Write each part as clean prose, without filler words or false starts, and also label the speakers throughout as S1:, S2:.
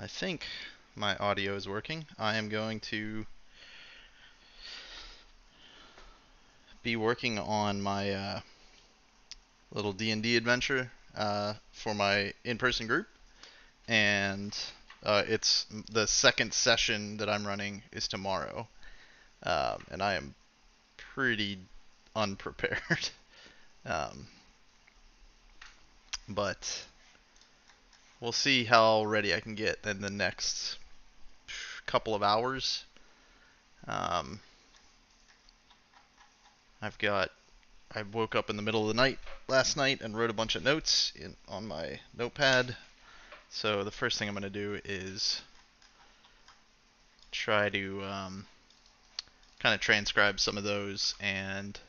S1: I think my audio is working. I am going to be working on my little D&D adventure for my in-person group, and it's the second session that I'm running is tomorrow, and I am pretty unprepared. um, but we'll see how ready I can get in the next couple of hours. Um, I've got I woke up in the middle of the night last night and wrote a bunch of notes on my notepad. So the first thing I'm going to do is try to kind of transcribe some of those and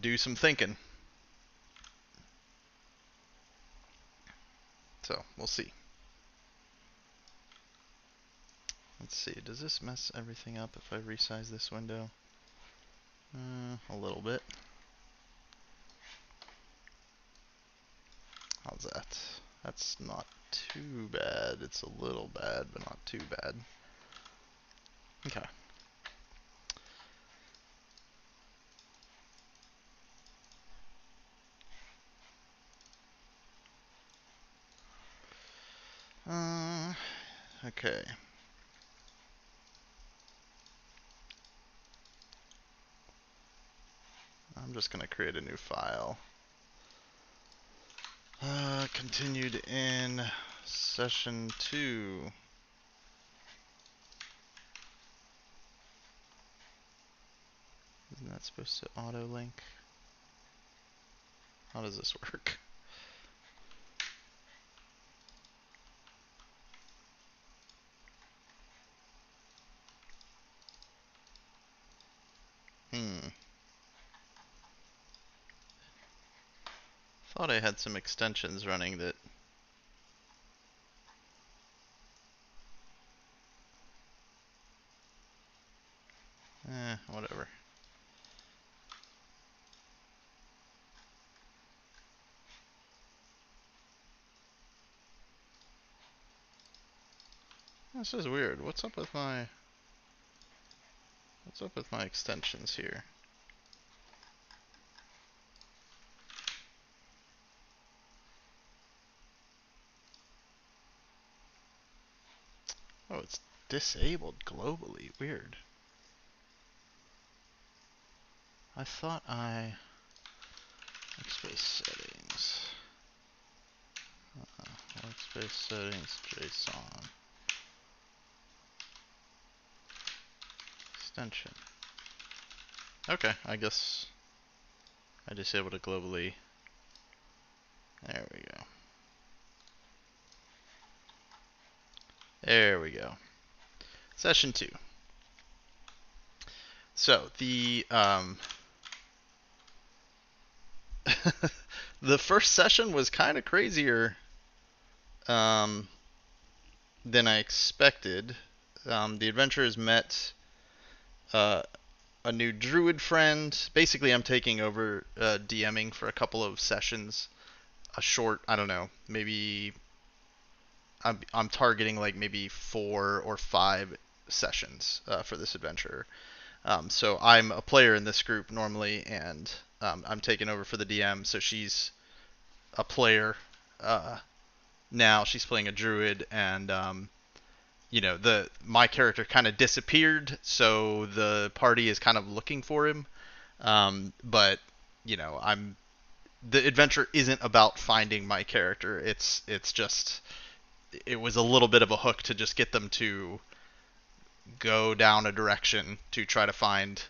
S1: do some thinking. So we'll see. Let's see. Does this mess everything up if I resize this window? A little bit. How's that? That's not too bad. It's a little bad, but not too bad. Okay. Okay. I'm just going to create a new file. Continued in session 2. Isn't that supposed to auto-link? How does this work? Thought I had some extensions running that... whatever. This is weird. What's up with my extensions here? Oh, it's disabled globally. Weird. I thought workspace settings. Workspace settings JSON. Extension. Okay, I guess I disabled it globally. There we go. There we go. Session 2. So, the the first session was kind of crazier than I expected. The adventurers met a new druid friend. Basically, I'm taking over DMing for a couple of sessions. A short, I don't know, maybe I'm targeting like maybe 4 or 5 sessions for this adventure. So I'm a player in this group normally, and I'm taking over for the DM. So she's a player now. She's playing a druid, and my character kind of disappeared, so the party is kind of looking for him. But the adventure isn't about finding my character. It's just it was a little bit of a hook to just get them to go down a direction to try to find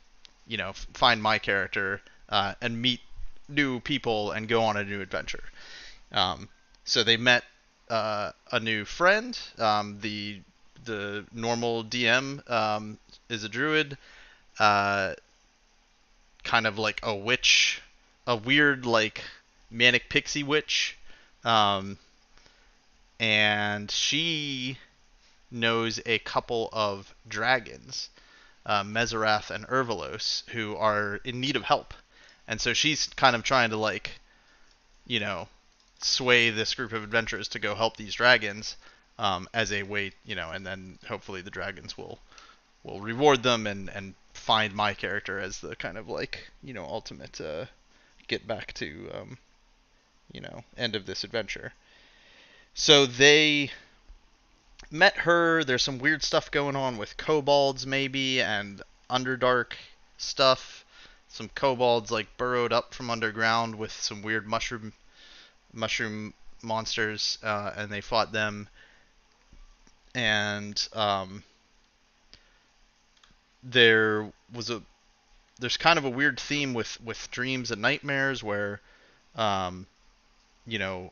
S1: my character and meet new people and go on a new adventure. So they met a new friend. The normal DM is a druid, uh, kind of like a witch, a weird like manic pixie witch, um, and she knows a couple of dragons, Meserath and Ervalos, who are in need of help. And so she's kind of trying to, like, you know, sway this group of adventurers to go help these dragons, as a way, and then hopefully the dragons will reward them and find my character as the kind of like ultimate get back to end of this adventure. So they met her. There's some weird stuff going on with kobolds maybe and underdark stuff. Some kobolds like burrowed up from underground with some weird mushroom monsters, and they fought them. And there was there's kind of a weird theme with dreams and nightmares where um, you know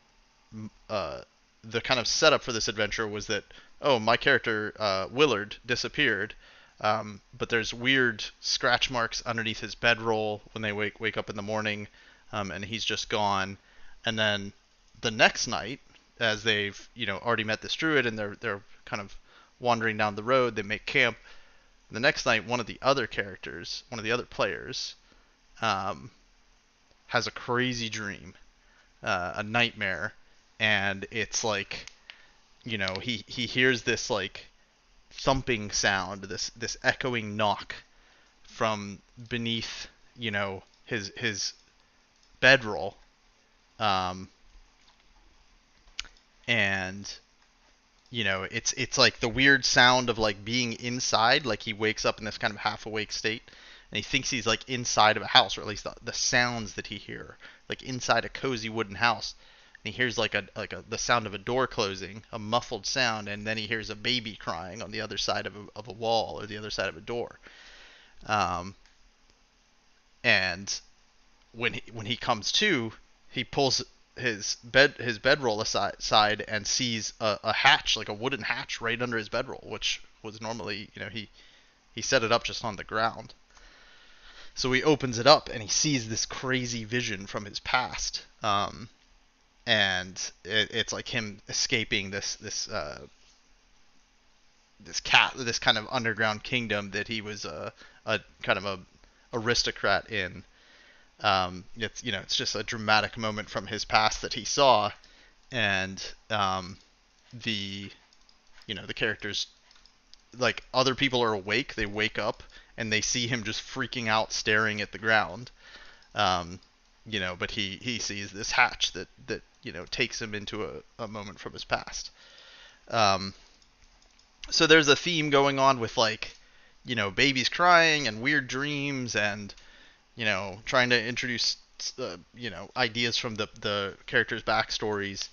S1: the kind of setup for this adventure was that, oh, my character Willard disappeared, but there's weird scratch marks underneath his bedroll when they wake up in the morning, and he's just gone. And then the next night, as they've already met this druid and they're kind of wandering down the road, they make camp. The next night, one of the other players, has a crazy dream, a nightmare, and it's like, he hears this like thumping sound, this echoing knock from beneath, his bedroll, and it's like the weird sound of like being inside. Like he wakes up in this kind of half awake state, and he thinks he's like inside of a house, or at least the sounds that he hear, like inside a cozy wooden house. And he hears like the sound of a door closing, a muffled sound, and then he hears a baby crying on the other side of a wall or the other side of a door. And when he comes to, he pulls his bedroll aside and sees a hatch, like a wooden hatch, right under his bedroll, which was normally, he set it up just on the ground. So he opens it up and he sees this crazy vision from his past, and it's like him escaping this kind of underground kingdom that he was a kind of a aristocrat in. It's just a dramatic moment from his past that he saw, and the characters, like, other people are awake. They wake up and they see him just freaking out, staring at the ground. But he sees this hatch that takes him into a moment from his past. So there's a theme going on with, like, babies crying and weird dreams and trying to introduce ideas from the characters' backstories,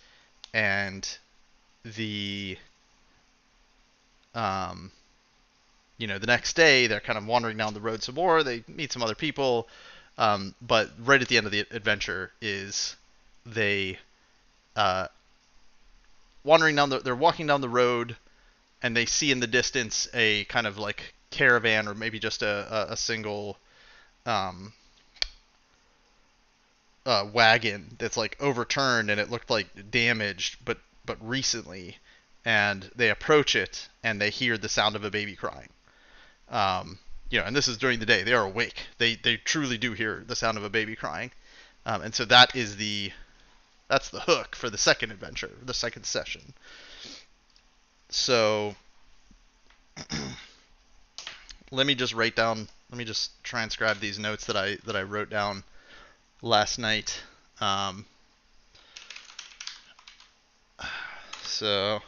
S1: and the the next day they're kind of wandering down the road some more. They meet some other people, but right at the end of the adventure is they they're walking down the road, and they see in the distance a kind of like caravan, or maybe just a single wagon that's like overturned, and it looked like damaged, but recently. And they approach it, and they hear the sound of a baby crying. And this is during the day. They are awake. They truly do hear the sound of a baby crying. And so that's the hook for the second adventure, the second session. So let me just transcribe these notes that I wrote down last night. So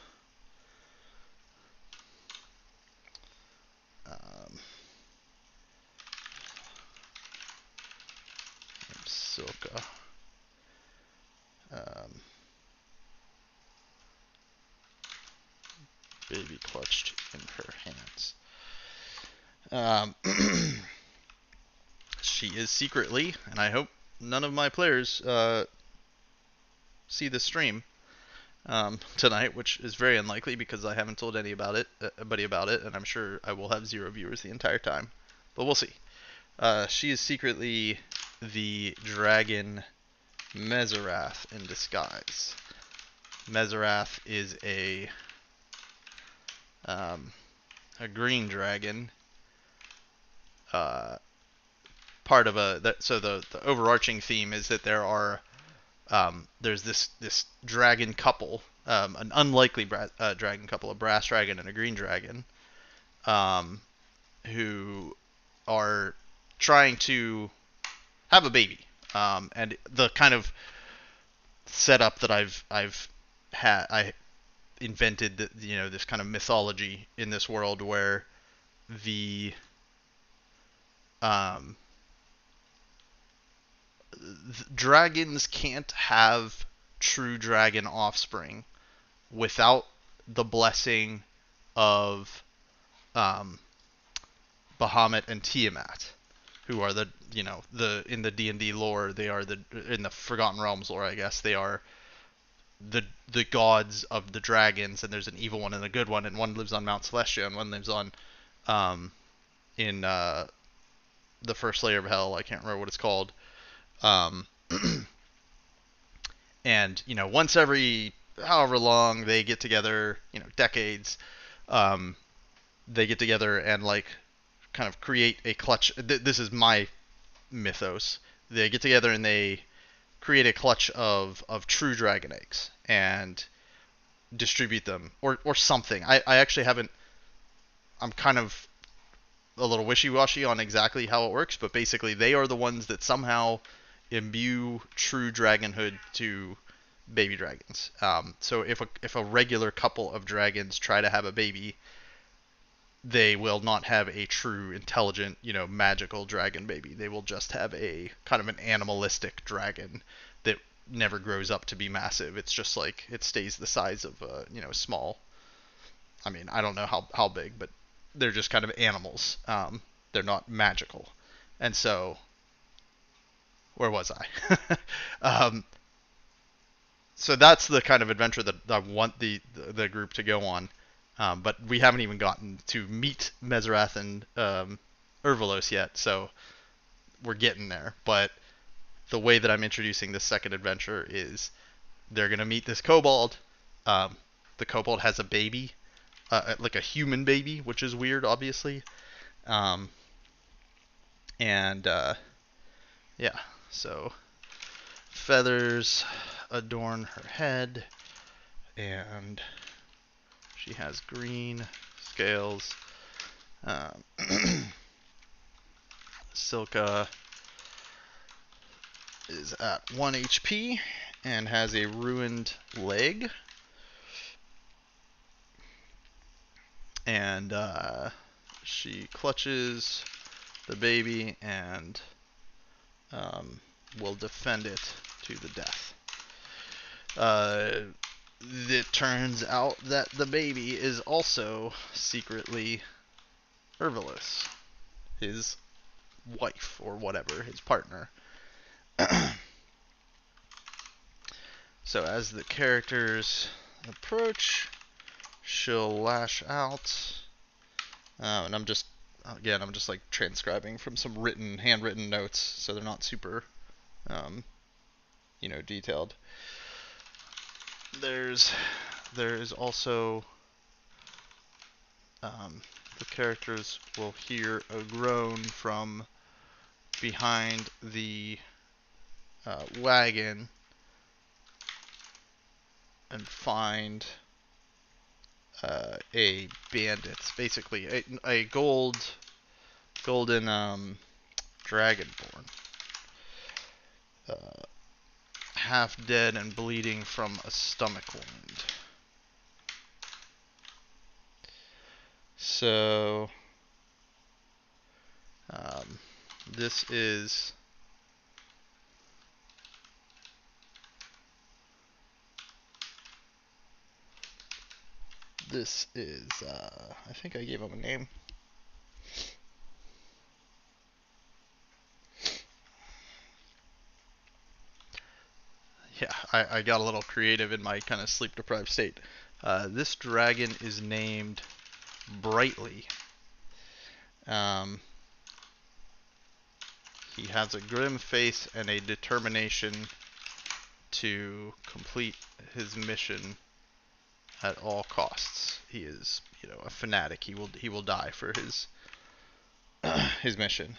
S1: Silka. Baby clutched in her hands. She is secretly, and I hope none of my players see the stream tonight, which is very unlikely because I haven't told anybody about it, and I'm sure I will have 0 viewers the entire time. But we'll see. She is secretly the dragon Meserath in disguise. Meserath is a green dragon. Part of so the overarching theme is that there are there's this dragon couple, an unlikely dragon couple, a brass dragon and a green dragon, um, who are trying to have a baby. And the kind of setup that I invented that, this kind of mythology in this world where the um, dragons can't have true dragon offspring without the blessing of um, Bahamut and Tiamat, who are the in the D&D lore, they are in the Forgotten Realms lore, I guess they are the gods of the dragons, and there's an evil one and a good one, and one lives on Mount Celestia and one lives on um, in the first layer of hell. I can't remember what it's called. Um, and once every however long they get together, decades, um, they get together and like kind of create a clutch. This is my mythos. They get together and they create a clutch of true dragon eggs and distribute them or something. I actually haven't. I'm kind of a little wishy-washy on exactly how it works, but basically they are the ones that somehow imbue true dragonhood to baby dragons. So if a regular couple of dragons try to have a baby, they will not have a true intelligent, magical dragon baby. They will just have a kind of an animalistic dragon that never grows up to be massive. It's just like it stays the size of small. I mean, I don't know how big, but they're just kind of animals. They're not magical. And so, where was I? So that's the kind of adventure that I want the group to go on. But we haven't even gotten to meet Meserath and Urvalos yet, so we're getting there. But the way that I'm introducing this second adventure is they're gonna meet this kobold. The kobold has a baby, like a human baby, which is weird, obviously. Um, and yeah, so feathers adorn her head, and she has green scales. Um, Silka is at 1 HP and has a ruined leg. And she clutches the baby and will defend it to the death. It turns out that the baby is also secretly Urvalis, his wife or whatever, his partner. So as the characters approach, she'll lash out. And I'm just like transcribing from some handwritten notes, so they're not super, detailed. There is also the characters will hear a groan from behind the wagon and find a bandit, basically a golden dragonborn, half dead and bleeding from a stomach wound. So this is I think I gave him a name. Yeah, I got a little creative in my kind of sleep deprived state. This dragon is named Brightly. He has a grim face and a determination to complete his mission at all costs. He is, a fanatic. He will die for his his mission.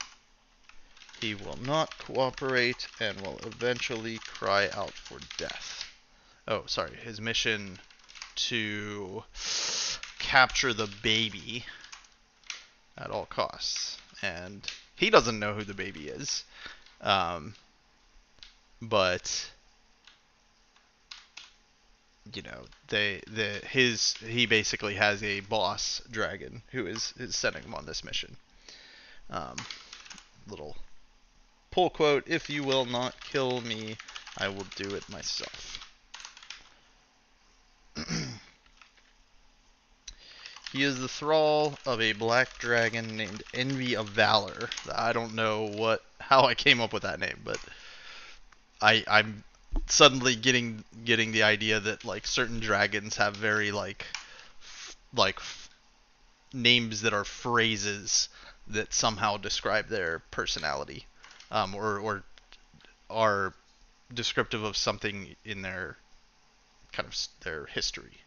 S1: He will not cooperate and will eventually cry out for death. Oh, sorry. His mission to capture the baby at all costs. And he doesn't know who the baby is. But you know, he basically has a boss dragon who is sending him on this mission. Um, little pull quote: "If you will not kill me, I will do it myself." He is the thrall of a black dragon named Envy of Valor. I don't know how I came up with that name, but I'm suddenly getting the idea that like certain dragons have very like names that are phrases that somehow describe their personality, or are descriptive of something in their kind of their history.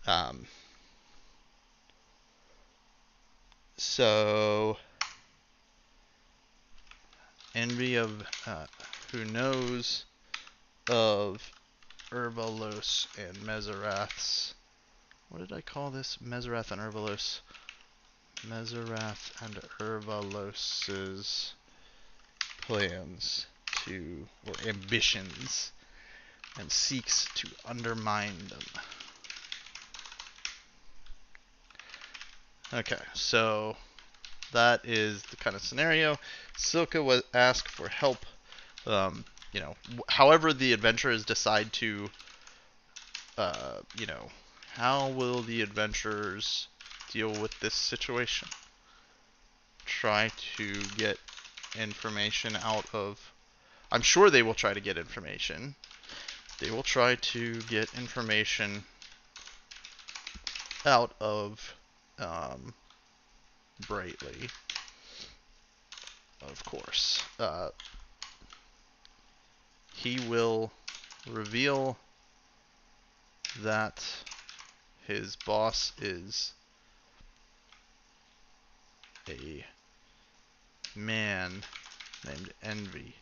S1: Um, so Envy of who knows of Urbalos and Meserath's. What did I call this? Meserath and Urbalos. Meserath and Urbalos's plans or ambitions, and seeks to undermine them. Okay, so that is the kind of scenario. Silka will ask for help. You know, however the adventurers decide to, you know, how will the adventurers deal with this situation? Try to get information out of. I'm sure they will try to get information. They will try to get information out of Brightly, of course. He will reveal that his boss is a man named Envy.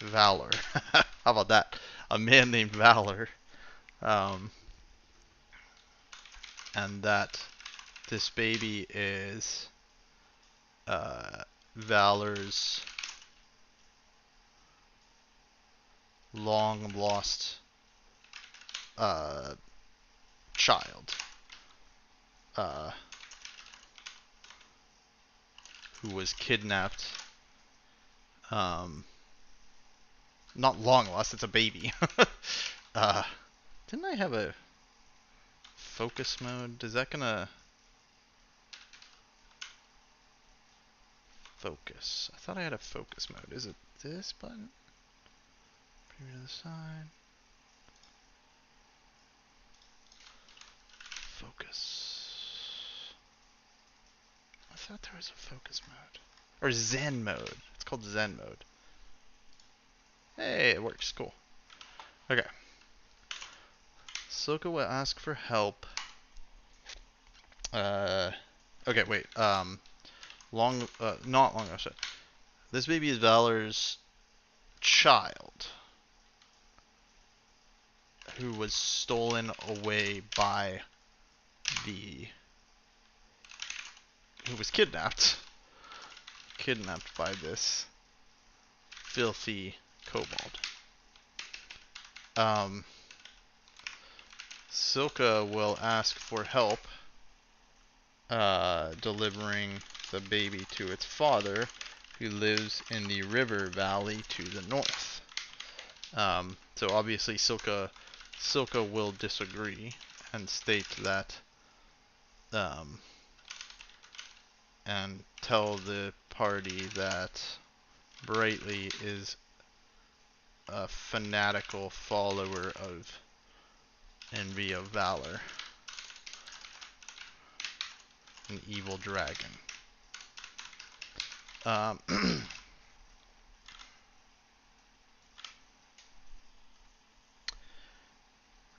S1: Valor. How about that? A man named Valor. And that this baby is Valor's long lost child, who was kidnapped. Not long lost, it's a baby. Didn't I have a focus mode? Is that gonna focus? I thought I had a focus mode. Is it this button? Preview to the side. Focus. I thought there was a focus mode. Or Zen mode. It's called Zen mode. Hey, it works. Cool. Okay. Silka will ask for help. Okay, wait. Not long ago. This baby is Valor's child, who was stolen away by who was kidnapped by this filthy kobold. Silka will ask for help delivering the baby to its father, who lives in the river valley to the north. So obviously Silka will disagree and state that, and tell the party that Brightly is a fanatical follower of Envy of Valor, an evil dragon.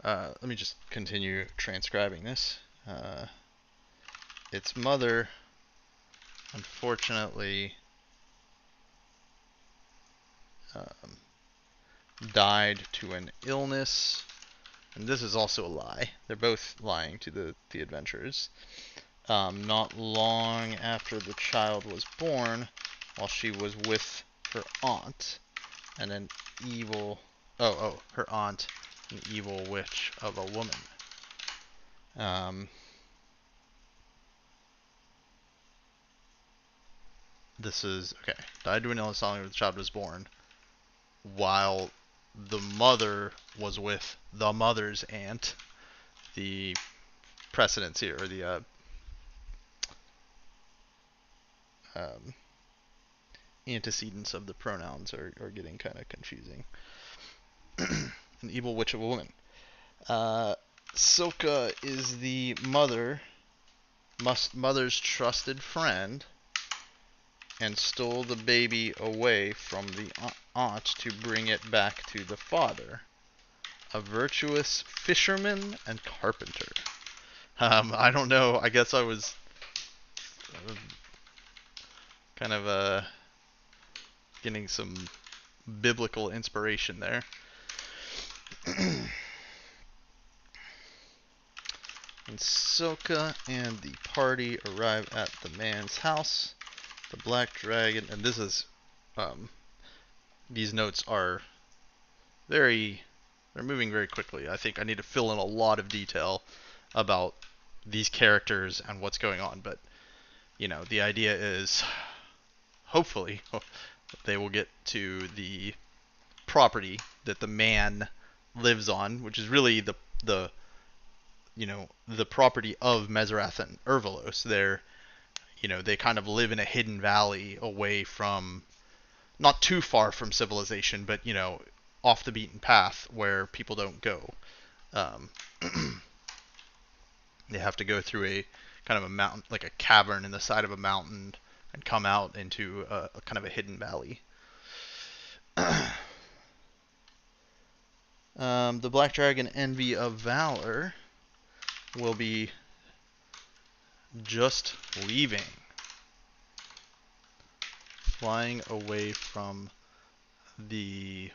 S1: Let me just continue transcribing this. Its mother, unfortunately, um, died to an illness. And this is also a lie. They're both lying to the adventurers. Not long after the child was born, while she was with her aunt, and an evil... her aunt, an evil witch of a woman. This is... Okay. Died to an illness long after the child was born, while the mother was with the mother's aunt. The precedence here, or the antecedents of the pronouns are getting kind of confusing. An evil witch of a woman. Silka is the mother's trusted friend, and stole the baby away from the aunt to bring it back to the father, a virtuous fisherman and carpenter. I don't know. I guess I was kind of getting some biblical inspiration there. And Silka and the party arrive at the man's house. The black dragon, and this is, these notes are they're moving very quickly. I think I need to fill in a lot of detail about these characters and what's going on, but, you know, the idea is, hopefully, they will get to the property that the man lives on, which is really the property of Meserath and Urvalos. They kind of live in a hidden valley away from, not too far from civilization, but, off the beaten path where people don't go. They have to go through a kind of a mountain, like a cavern in the side of a mountain, and come out into a kind of a hidden valley. The Black Dragon Envy of Valor will be just leaving, flying away from the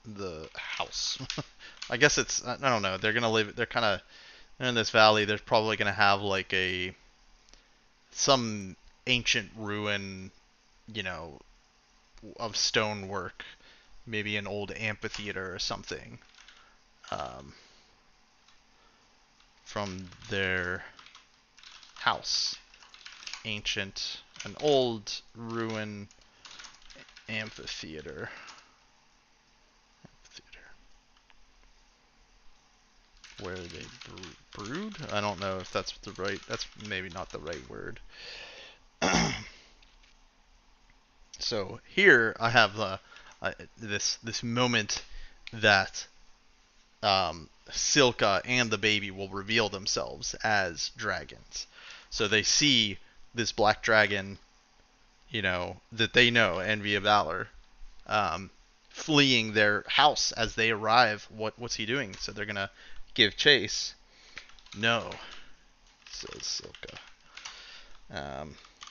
S1: the house. I guess I don't know, they're in this valley. They're probably gonna have like some ancient ruin, of stonework, maybe an old amphitheater or something, from their house. An old ruin amphitheater. Where they brood? I don't know if that's maybe not the right word. So here I have this moment that Silka and the baby will reveal themselves as dragons. So they see this black dragon, that they know, Envy of Valor, fleeing their house as they arrive. What's he doing? So they're gonna give chase. No, says Silka.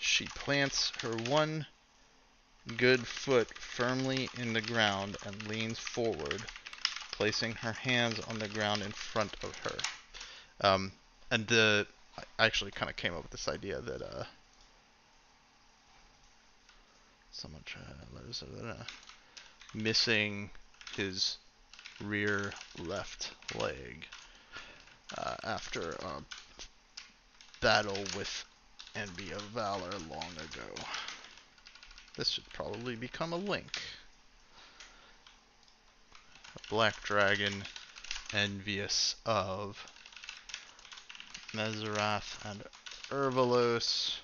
S1: She plants her one good foot firmly in the ground and leans forward, placing her hands on the ground in front of her. I actually kind of came up with this idea that missing his rear left leg after a battle with Envy of Valor long ago. This should probably become a link. A black dragon envious of Meserath and Urvalos,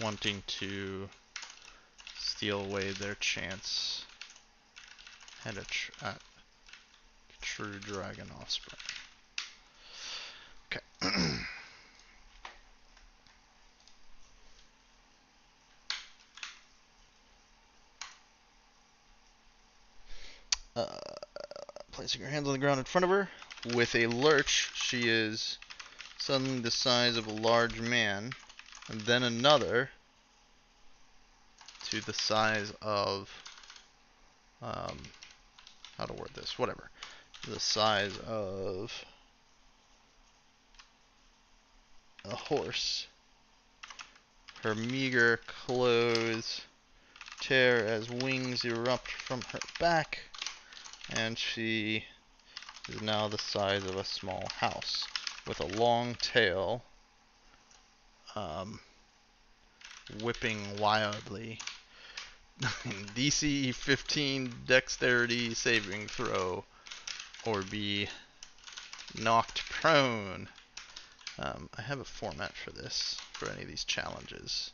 S1: wanting to steal away their chance at a true dragon offspring. Okay. Placing her hands on the ground in front of her, with a lurch, she is suddenly the size of a large man, and then another to the size of, how to word this, whatever, the size of a horse. Her meager clothes tear as wings erupt from her back, and she is now the size of a small house, with a long tail, whipping wildly. DC 15 dexterity saving throw, or be knocked prone. I have a format for this, for any of these challenges.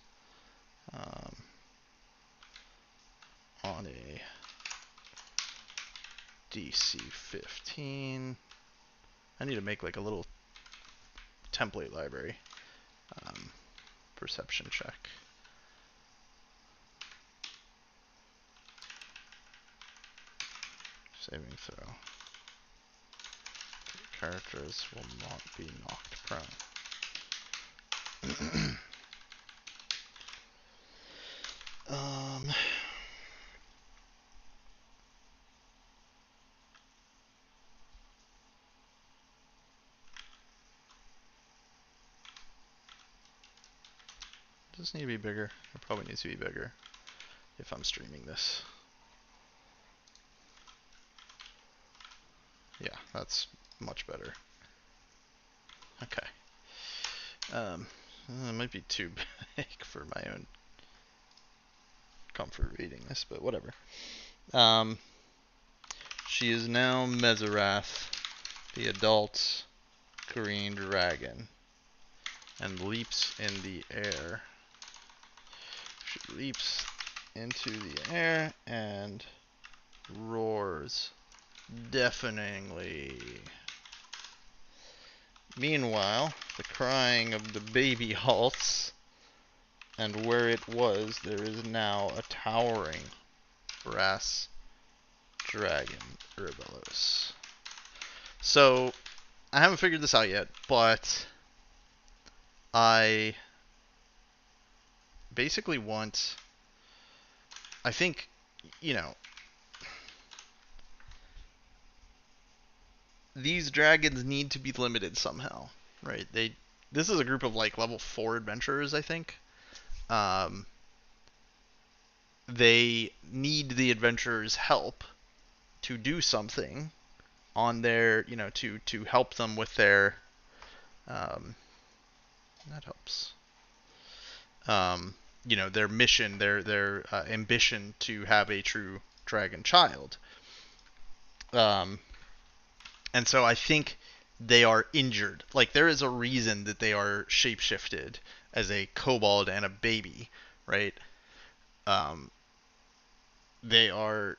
S1: On a DC 15. I need to make like a little template library. Perception check. Saving throw. Characters will not be knocked prone. Does this need to be bigger? It probably needs to be bigger if I'm streaming this. Yeah, that's much better. Okay. It might be too big for my own comfort reading this, but whatever. She is now Meserath, the adult green dragon, and leaps in the air. She leaps into the air and roars deafeningly. Meanwhile, the crying of the baby halts, and where it was, there is now a towering brass dragon, Urbelos. So, I haven't figured this out yet, but I basically want, I think, you know, these dragons need to be limited somehow, right? This is a group of like level 4 adventurers, I think. They need the adventurers' help to do something on their, to help them with their, that helps. Their mission, their ambition to have a true dragon child. And so I think they are injured. Like, there is a reason that they are shapeshifted as a kobold and a baby, right? They were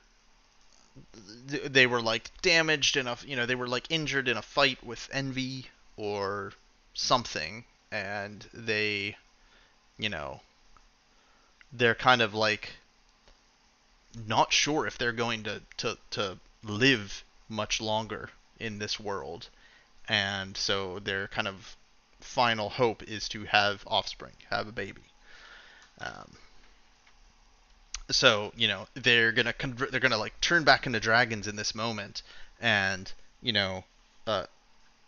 S1: like damaged in they were like injured in a fight with Envy or something, and they're kind of like not sure if they're going to live much longer in this world. And so their kind of final hope is to have offspring, have a baby. So they're gonna like turn back into dragons in this moment, and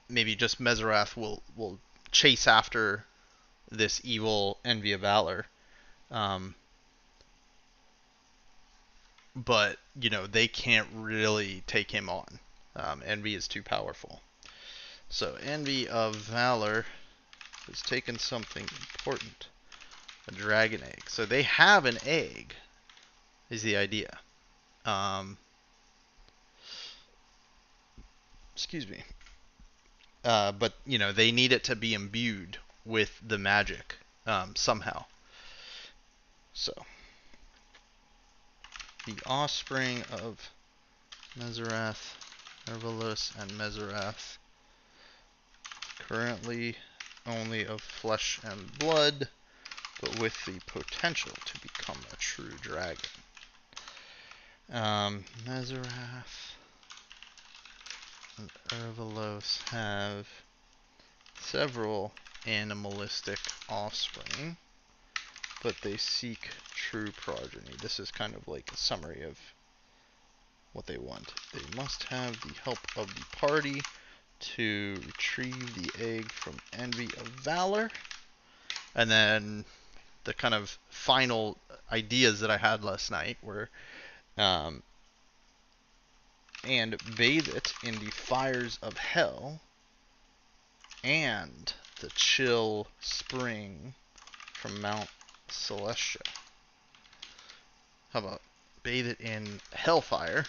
S1: maybe just Meserath will chase after this evil Envy of Valor. But they can't really take him on. Envy is too powerful. So Envy of Valor has taken something important. A dragon egg. So they have an egg, is the idea. Excuse me. But they need it to be imbued with the magic somehow. So the offspring of Meserath, Urbelos, and Meserath, currently only of flesh and blood, but with the potential to become a true dragon. Meserath and Urbelos have several animalistic offspring, but they seek true progeny. This is kind of like a summary of what they want. They must have the help of the party to retrieve the egg from Envy of Valor. And then the kind of final ideas that I had last night were and bathe it in the fires of hell and the chill spring from Mount Celestia. How about bathe it in hellfire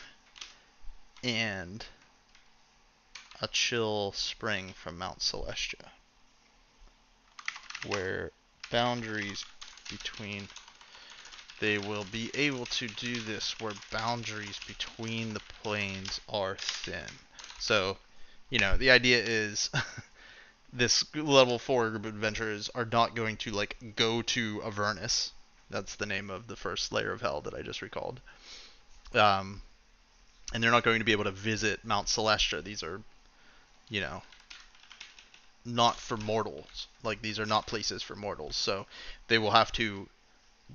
S1: and a chill spring from Mount Celestia, where boundaries between they will be able to do this where boundaries between the planes are thin. So, the idea is this level 4 group of adventurers are not going to like go to Avernus. That's the name of the first layer of hell that I just recalled. And they're not going to be able to visit Mount Celestia. These are, not for mortals. Like, these are not places for mortals. So they will have to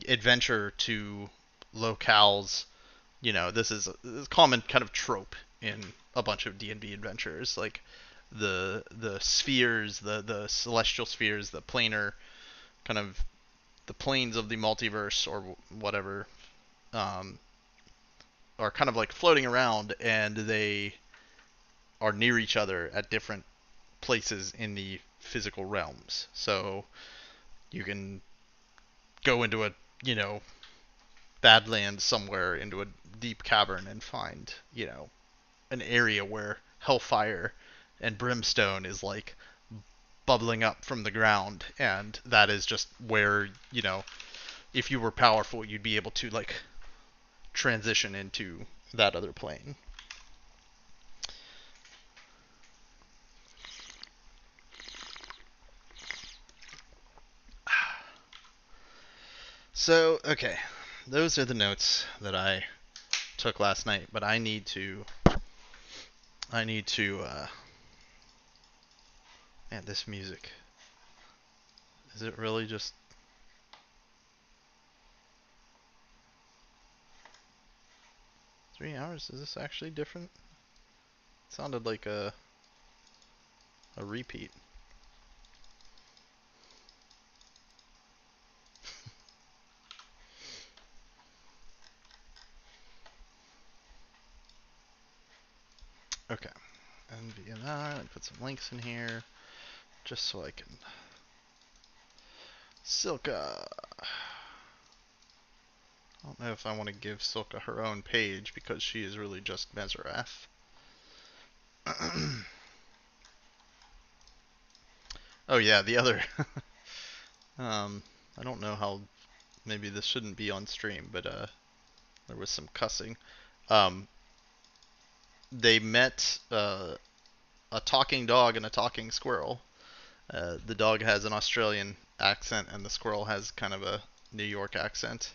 S1: adventure to locales. This is a common kind of trope in a bunch of D&D adventures. Like, the spheres, the celestial spheres, the planar kind of the planes of the multiverse or whatever, are kind of like floating around, and they are near each other at different places in the physical realms. So you can go into a badlands somewhere, into a deep cavern, and find an area where hellfire and brimstone is like bubbling up from the ground, and that is just where if you were powerful, you'd be able to like transition into that other plane. So, okay, those are the notes that I took last night, but I need to man, this music, is it really just 3 hours? Is this actually different? It sounded like a repeat. Okay, and I put some links in here just so I can. Silka. I don't know if I want to give Silka her own page because she is really just Meserath. Oh yeah, the other. I don't know how. Maybe this shouldn't be on stream, but there was some cussing. Um, they met a talking dog and a talking squirrel. The dog has an Australian accent, and the squirrel has kind of a New York accent.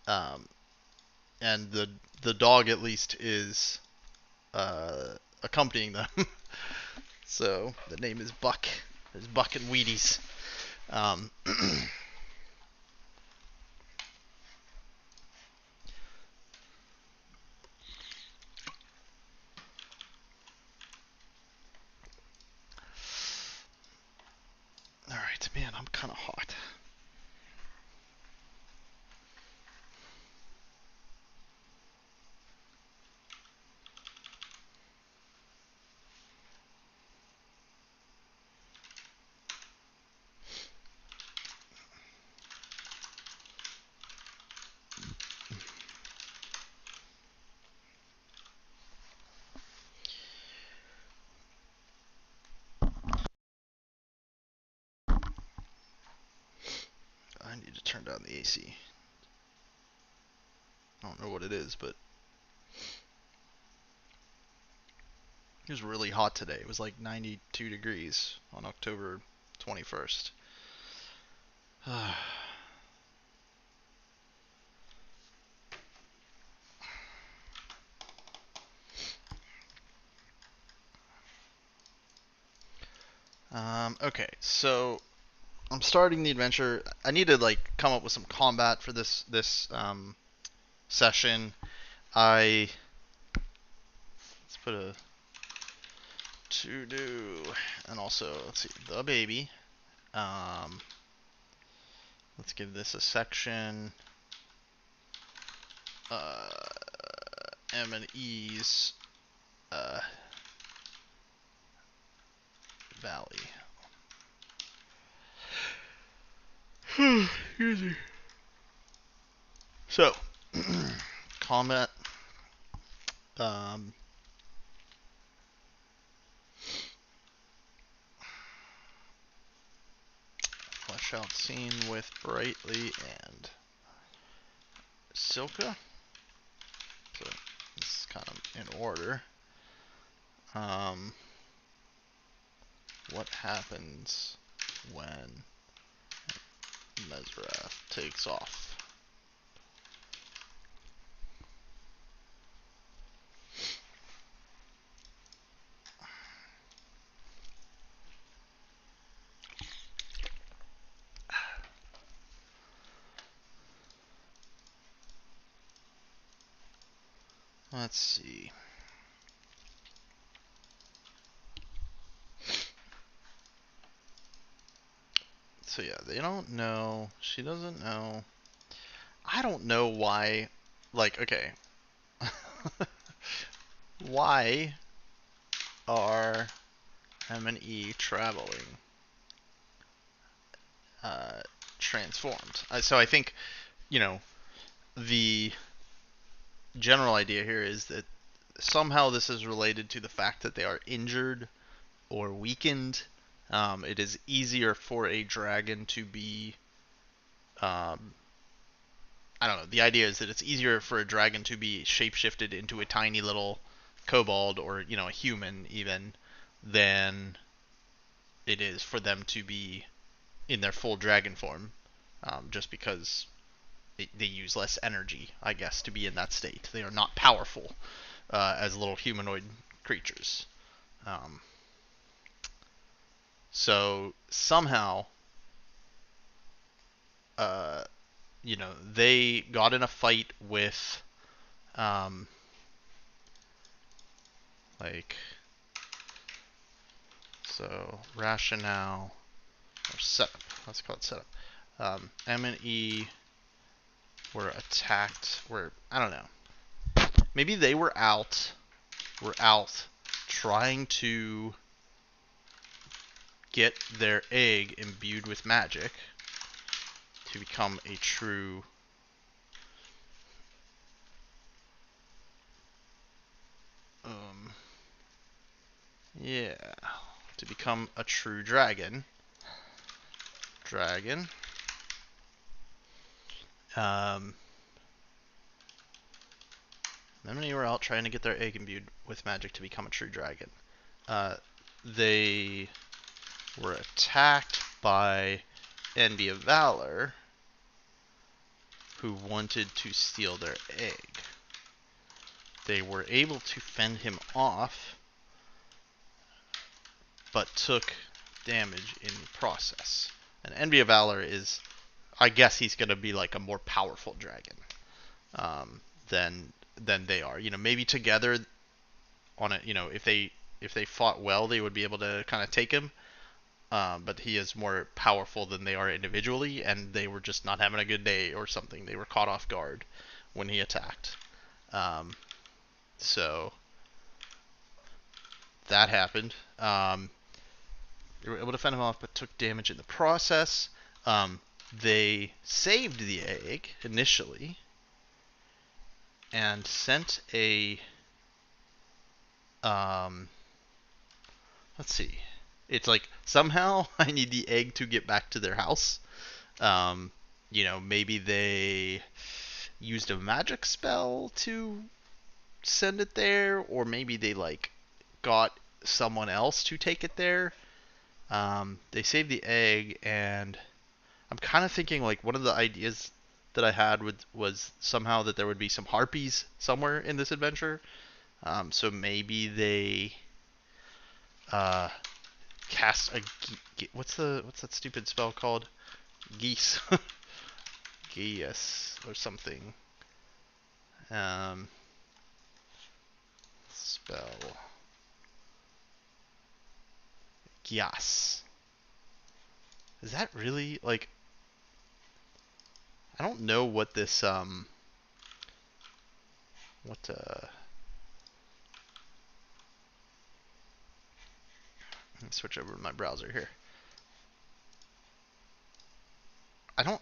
S1: Um, and the dog at least is accompanying them. So the name is Buck. There's Buck and Wheaties. Um, Alright, man, I'm kind of hot. I need to turn down the AC. I don't know what it is, but it was really hot today. It was like 92 degrees on October 21st. Okay, so I'm starting the adventure. I need to like come up with some combat for this session. I let's put a to do, and also let's see the baby. Um, let's give this a section. Uh, M and E's valley. Excuse me. So, combat. Um, flesh out scene with Brightly and Silka. So this is kind of in order. What happens when Mesrath takes off? Let's see. So yeah, they don't know. She doesn't know. I don't know why. Like, okay. Why are M and E traveling uh, transformed? So I think, you know, the general idea here is that somehow this is related to the fact that they are injured or weakened. It is easier for a dragon to be. I don't know. The idea is that it's easier for a dragon to be shapeshifted into a tiny little kobold or a human even than it is for them to be in their full dragon form, just because they use less energy, I guess, to be in that state. They are not powerful as little humanoid creatures. Um, so somehow, uh, they got in a fight with, um, like, so rationale or setup. Let's call it setup. M and E were attacked. I don't know. Maybe they were out. Were out trying to get their egg imbued with magic to become a true yeah, to become a true dragon. Um, them and you were out trying to get their egg imbued with magic to become a true dragon. They were attacked by Envy of Valor, who wanted to steal their egg. They were able to fend him off, but took damage in the process. And Envy of Valor is, I guess he's going to be like a more powerful dragon than they are. Maybe together on it. If they fought well, they would be able to kind of take him. But he is more powerful than they are individually, and they were just not having a good day or something. They were caught off guard when he attacked. So that happened. They were able to fend him off, but took damage in the process. They saved the egg initially and sent a. Let's see. It's like somehow I need the egg to get back to their house. Maybe they used a magic spell to send it there, or maybe they like got someone else to take it there. They saved the egg, and I'm kind of thinking like one of the ideas that I had was somehow that there would be some harpies somewhere in this adventure. So maybe they cast a what's that stupid spell called? Geese. Geas or something. Spell. Gias. Is that really like? I don't know what this what let me switch over to my browser here.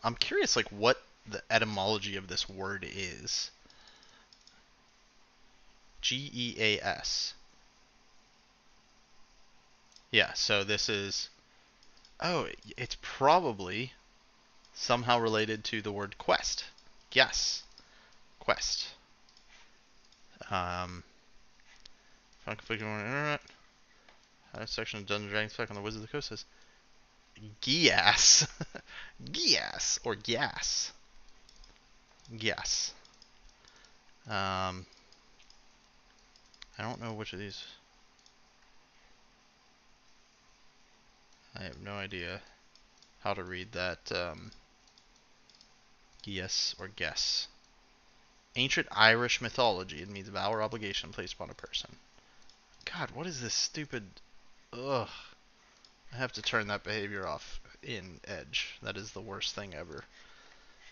S1: I'm curious like what the etymology of this word is. Geas. Yeah, so this is oh, it's probably somehow related to the word quest. Yes, quest. Conflicting on the internet. Section of Dungeons and Dragons back on the Wizards of the Coast says Gias. Gias or gas. Gas. I don't know which of these. I have no idea how to read that. Gias or guess. Ancient Irish mythology. It means vow or obligation placed upon a person. God, what is this stupid? Ugh. I have to turn that behavior off in Edge. That is the worst thing ever.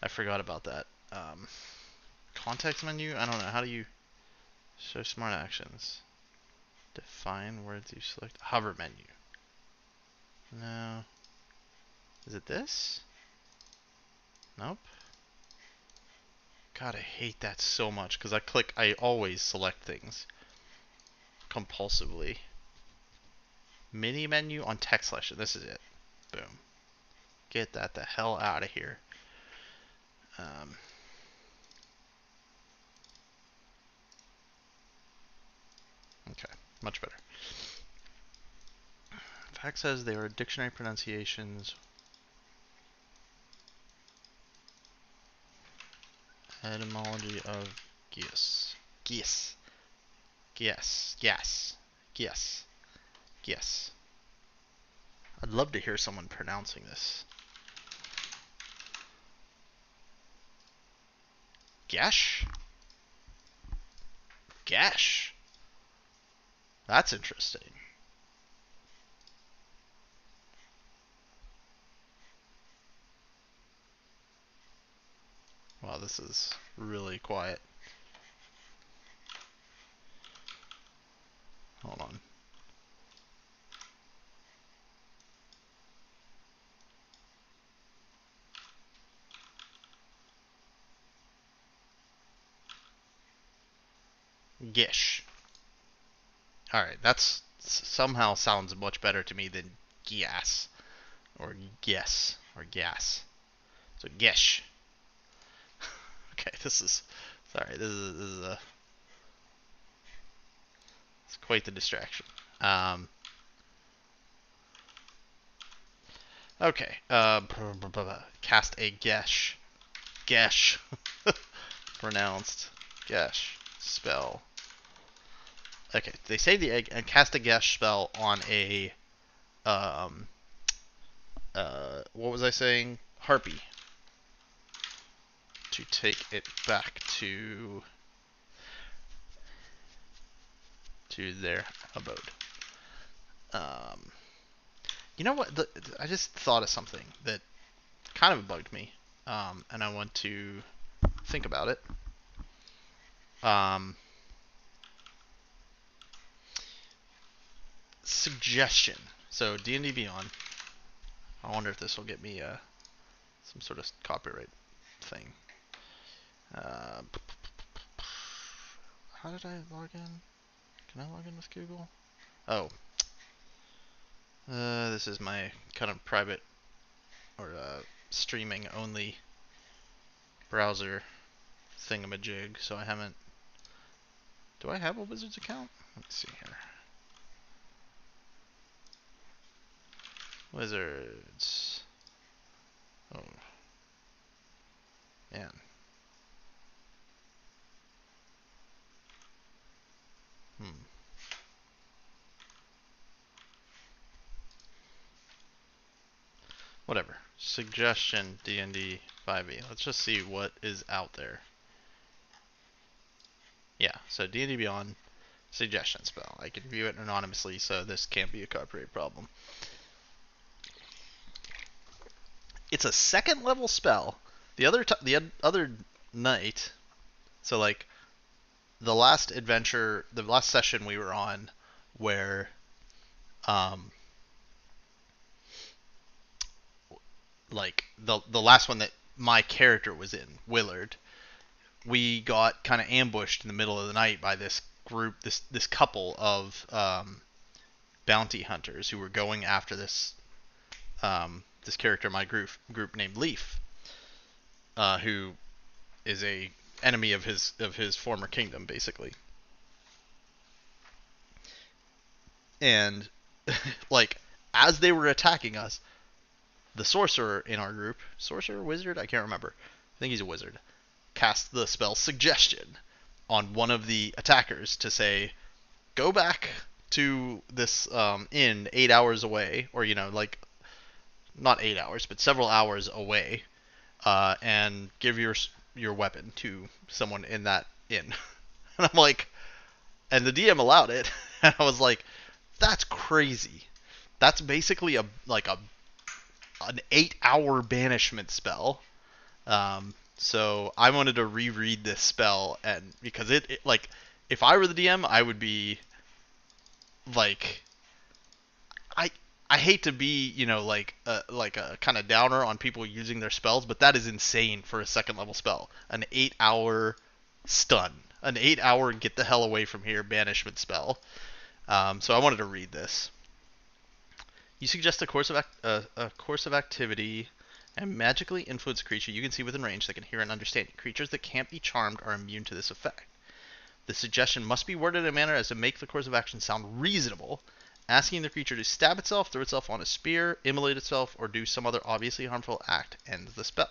S1: I forgot about that. Context menu? I don't know. How do you show smart actions? Define words you select. Hover menu. No. Is it this? Nope. God, I hate that so much because I always select things compulsively. Mini menu on text selection. This is it. Boom. Get that the hell out of here. Okay, much better. Fact says they are dictionary pronunciations. Etymology of geese. Geese. Geese. Yes. Geese. Geese. I'd love to hear someone pronouncing this. Gesh? Gesh. That's interesting. Wow, this is really quiet. Hold on. Gish. Alright, that's somehow sounds much better to me than gas. Or guess. Or gas. So gish. Okay, this is... Sorry, this is a... It's quite the distraction. Okay. Cast a gesh. Gesh. Pronounced. Gesh. Spell. Okay, they save the egg and cast a gesh spell on a what was I saying? Harpy. To take it back to their abode. You know what? I just thought of something that kind of bugged me, and I want to think about it. Suggestion. So D&D Beyond. I wonder if this will get me some sort of copyright thing. How did I log in? Can I log in with Google? Oh. This is my kind of private or streaming only browser thingamajig, so I haven't... Do I have a Wizards account? Let's see here. Wizards. Oh. Man. suggestion D&D 5e. Let's just see what is out there. Yeah, so D&D Beyond suggestion spell. I can view it anonymously, so this can't be a copyright problem. It's a second level spell. The other night, so like the last adventure, the last session we were on, where like the last one that my character was in, Willard, we got kind of ambushed in the middle of the night by this group, this couple of bounty hunters who were going after this this character in my group named Leaf, who is a enemy of his former kingdom, basically. And like as they were attacking us, the sorcerer in our group, sorcerer, wizard, I can't remember. I think he's a wizard. Cast the spell Suggestion on one of the attackers to say, go back to this inn 8 hours away, or like not 8 hours, but several hours away, and give your weapon to someone in that inn. And I'm like, and the DM allowed it, and I was like, that's crazy. That's basically an 8-hour banishment spell. So I wanted to reread this spell, and because it like, if I were the DM, I would be like, I hate to be like a kind of downer on people using their spells, but that is insane for a second level spell. An 8-hour stun, an 8-hour get the hell away from here banishment spell. So I wanted to read this. You suggest a course of activity and magically influence a creature you can see within range that can hear and understand you. Creatures that can't be charmed are immune to this effect. The suggestion must be worded in a manner as to make the course of action sound reasonable, asking the creature to stab itself, throw itself on a spear, immolate itself, or do some other obviously harmful act ends the spell.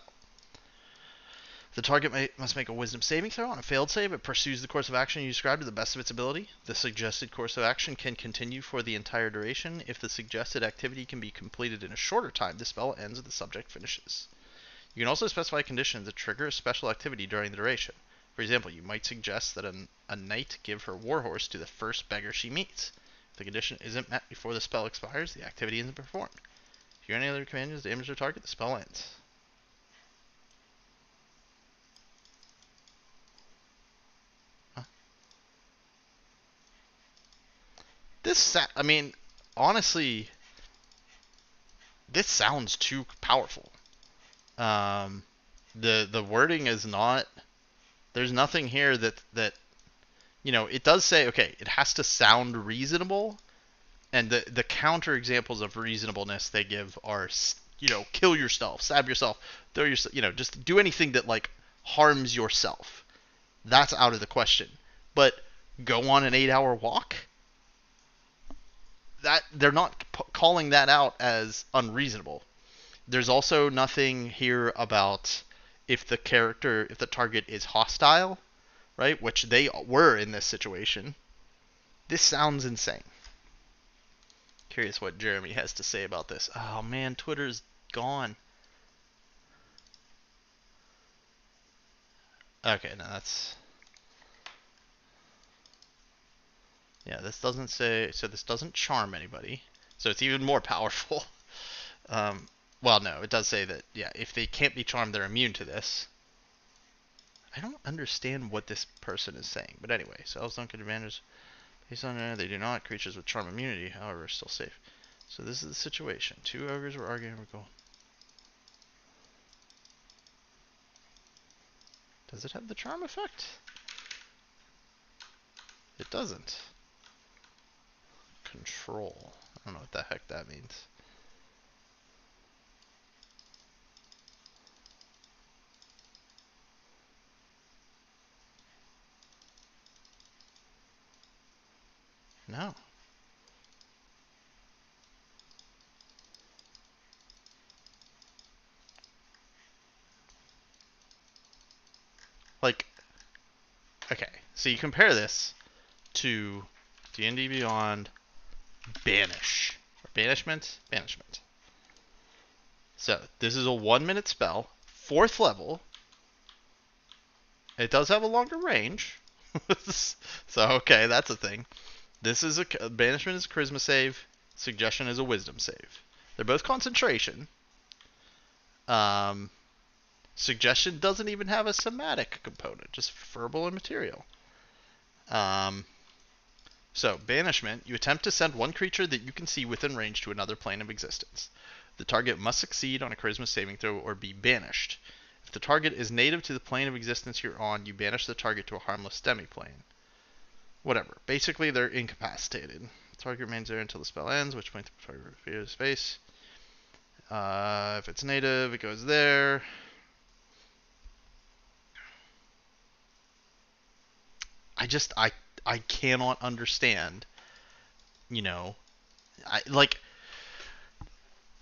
S1: The target must make a wisdom saving throw. On a failed save, it pursues the course of action you described to the best of its ability. The suggested course of action can continue for the entire duration. If the suggested activity can be completed in a shorter time, the spell ends and the subject finishes. You can also specify conditions that trigger a special activity during the duration. For example, you might suggest that a knight give her warhorse to the first beggar she meets. If the condition isn't met before the spell expires, the activity isn't performed. If you have any other companions to damage their target, the spell ends. I mean, honestly, this sounds too powerful. The wording is not. There's nothing here that it does say, okay, it has to sound reasonable, and the counter examples of reasonableness they give are kill yourself, stab yourself, throw yourself, just do anything that like harms yourself. That's out of the question. But go on an 8-hour walk? That they're not calling that out as unreasonable. There's also nothing here about if the target is hostile, right? Which they were in this situation. This sounds insane. Curious what Jeremy has to say about this. Oh man, Twitter's gone. Okay, no, that's... Yeah, this doesn't say... So this doesn't charm anybody. So it's even more powerful. Well, no, it does say that, yeah, if they can't be charmed, they're immune to this. I don't understand what this person is saying. But anyway, spells don't get advantage based on they do not. Creatures with charm immunity, however, are still safe. So this is the situation. Two ogres were arguing over gold. Does it have the charm effect? It doesn't. Control. I don't know what the heck that means. No. Like, okay, so you compare this to D&D Beyond Banish. Or Banishment? Banishment. So this is a 1 minute spell, 4th level. It does have a longer range. So okay, that's a thing. This is a banishment is a charisma save. Suggestion is a wisdom save. They're both concentration. Um, Suggestion doesn't even have a somatic component, just verbal and material. Um, so, banishment, you attempt to send one creature that you can see within range to another plane of existence. The target must succeed on a charisma saving throw or be banished. If the target is native to the plane of existence you're on, you banish the target to a harmless demi-plane. Whatever. Basically, they're incapacitated. The target remains there until the spell ends, which point the target reveals space. If it's native, it goes there. I cannot understand, you know,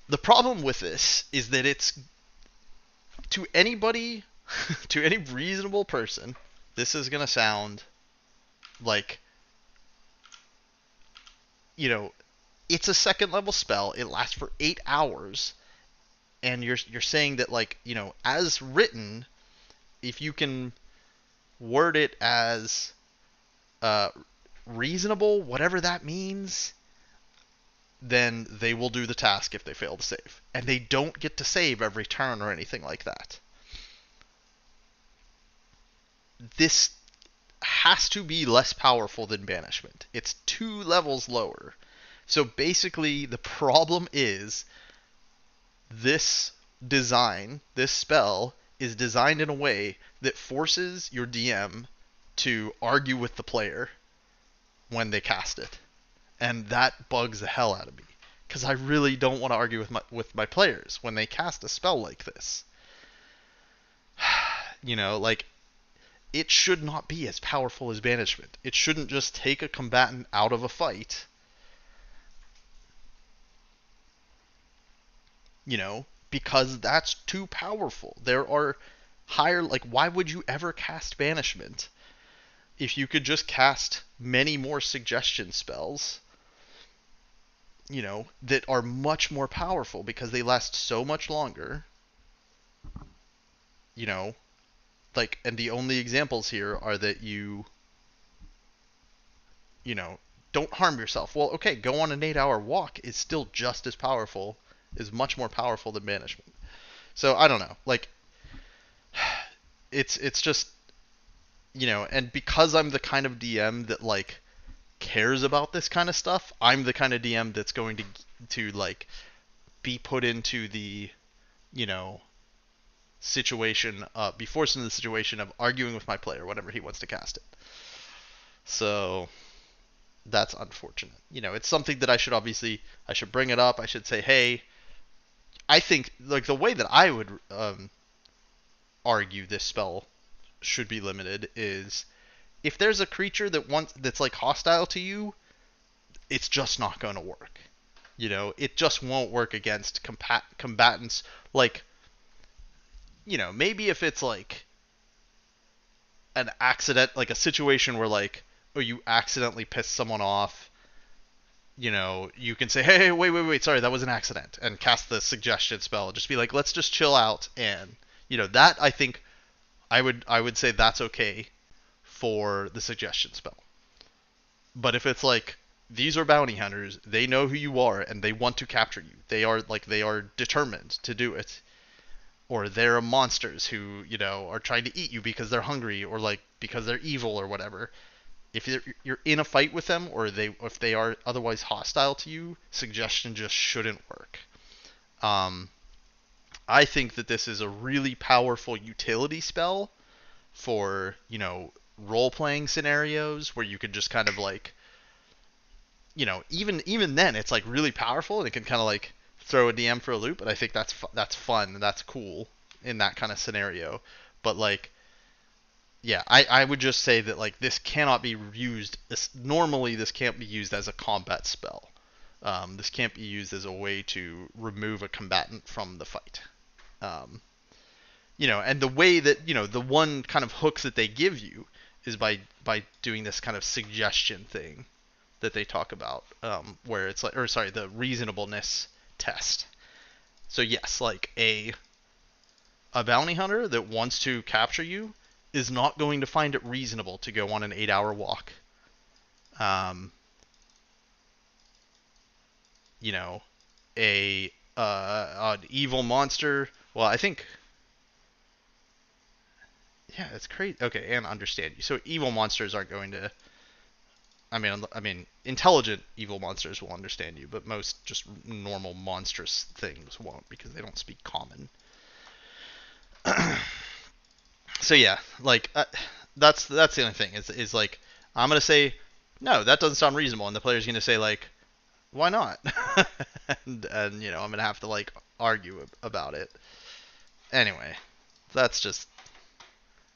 S1: the problem with this is that it's to anybody, to any reasonable person, this is going to sound like, it's a 2nd level spell. It lasts for 8 hours, and you're saying that, like, as written, if you can word it as reasonable, whatever that means, then they will do the task if they fail to save. And they don't get to save every turn or anything like that. This has to be less powerful than banishment. It's 2 levels lower. So basically, the problem is this spell, is designed in a way that forces your DM to argue with the player when they cast it. And that bugs the hell out of me, because I really don't want to argue with my players when they cast a spell like this. Like, it should not be as powerful as banishment. It shouldn't just take a combatant out of a fight, because that's too powerful. There are higher, like, why would you ever cast banishment if you could just cast many more suggestion spells, that are much more powerful because they last so much longer, and the only examples here are that you don't harm yourself. Well, okay, go on an 8-hour walk is still just as powerful, is much more powerful than banishment. So I don't know, like, it's just, and because I'm the kind of DM that, like, cares about this kind of stuff, I'm the kind of DM that's going to like be put into the, situation, be forced into the situation of arguing with my player whenever he wants to cast it. So that's unfortunate. It's something that I should bring it up. I should say, hey, I think, like, the way that I would argue this spell should be limited is, if there's a creature that's like hostile to you, it's just not going to work. It just won't work against combatants. Like, maybe if it's like an accident, like a situation where, like, oh, you accidentally piss someone off, you can say, hey, wait, sorry, that was an accident, and cast the suggestion spell. Just be like, let's just chill out, and that, I think I would say that's okay for the suggestion spell. But if it's like, these are bounty hunters, they know who you are, and they want to capture you. They are determined to do it. Or they're monsters who, are trying to eat you because they're hungry, or, like, because they're evil or whatever. If you're in a fight with them, or if they are otherwise hostile to you, suggestion just shouldn't work. I think that this is a really powerful utility spell for, role-playing scenarios where you could just kind of, like, even then, it's, like, really powerful, and it can kind of, like, throw a DM for a loop, and I think that's fun, and that's cool in that kind of scenario. But, like, yeah, I would just say that, like, this cannot be used, normally this can't be used as a combat spell. This can't be used as a way to remove a combatant from the fight. And the way that, the one kind of hooks that they give you is by doing this kind of suggestion thing that they talk about, where it's like, the reasonableness test. So yes, like a bounty hunter that wants to capture you is not going to find it reasonable to go on an 8-hour walk. Um, you know, an evil monster. Well, I think yeah, it's crazy. Okay, and understand you. So evil monsters aren't going to. I mean, intelligent evil monsters will understand you, but most just normal monstrous things won't because they don't speak common. So yeah, like that's the only thing is like I'm gonna say no, that doesn't sound reasonable, and the player's gonna say like why not, and I'm gonna have to like argue about it. Anyway, that's just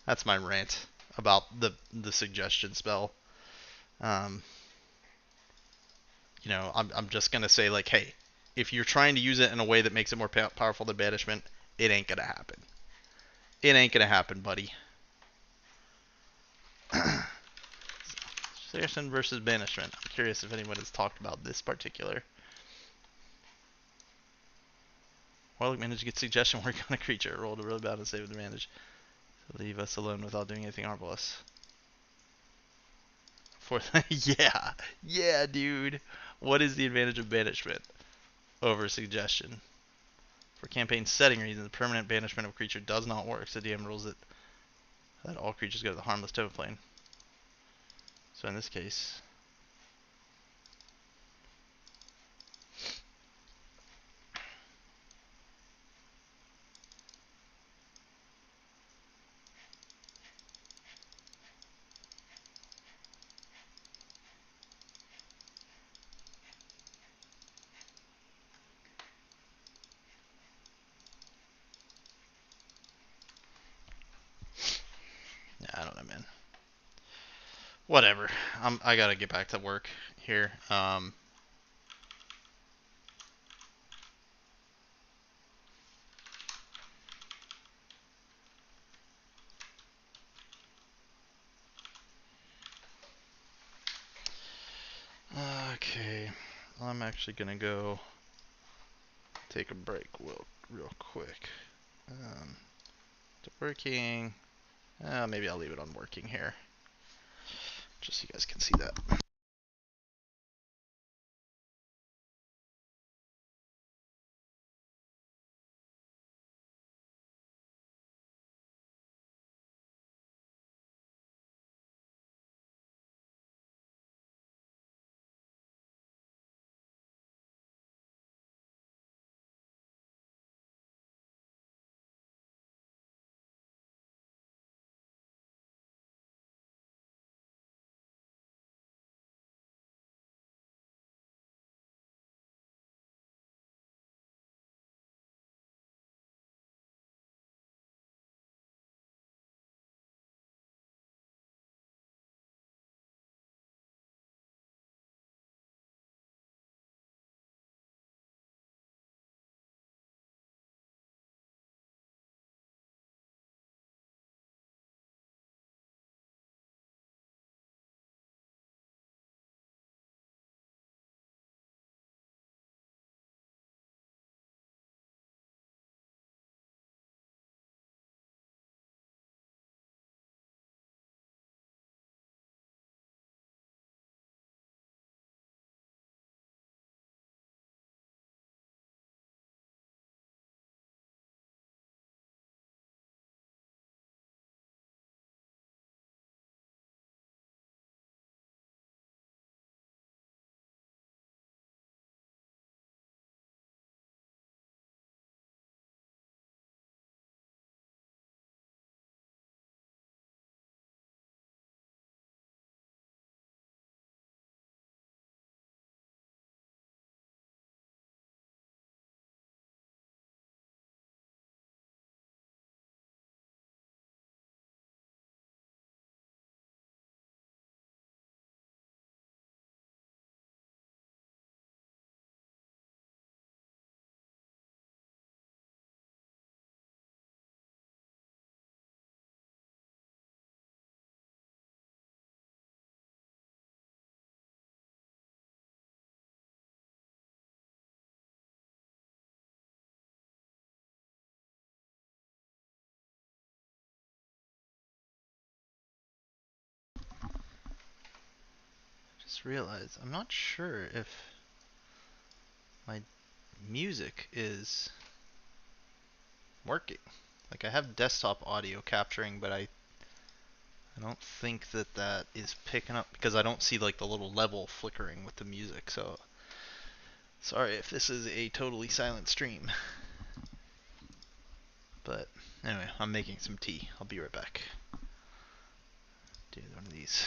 S1: that's my rant about the suggestion spell. Um, I'm just gonna say like, hey, if you're trying to use it in a way that makes it more powerful than banishment, it ain't gonna happen. It ain't gonna happen, buddy. Saracen versus banishment. I'm curious if anyone has talked about this particular. Warlock managed to get suggestion work on a creature. Rolled a really bad and saved advantage. Leave us alone without doing anything harmless. For yeah, yeah, dude. What is the advantage of banishment over suggestion? For campaign setting reasons, permanent banishment of a creature does not work. So DM rules that all creatures go to the harmless totem plane. So in this case, yeah, I don't know, man. Whatever. I gotta get back to work here. Okay. I'm actually gonna go take a break real quick. To working. Maybe I'll leave it on working here, just so you guys can see that. Just realized I'm not sure if my music is working. Like I have desktop audio capturing, but I don't think that that is picking up because I don't see like the little level flickering with the music. So sorry if this is a totally silent stream. But anyway, I'm making some tea. I'll be right back. Do one of these.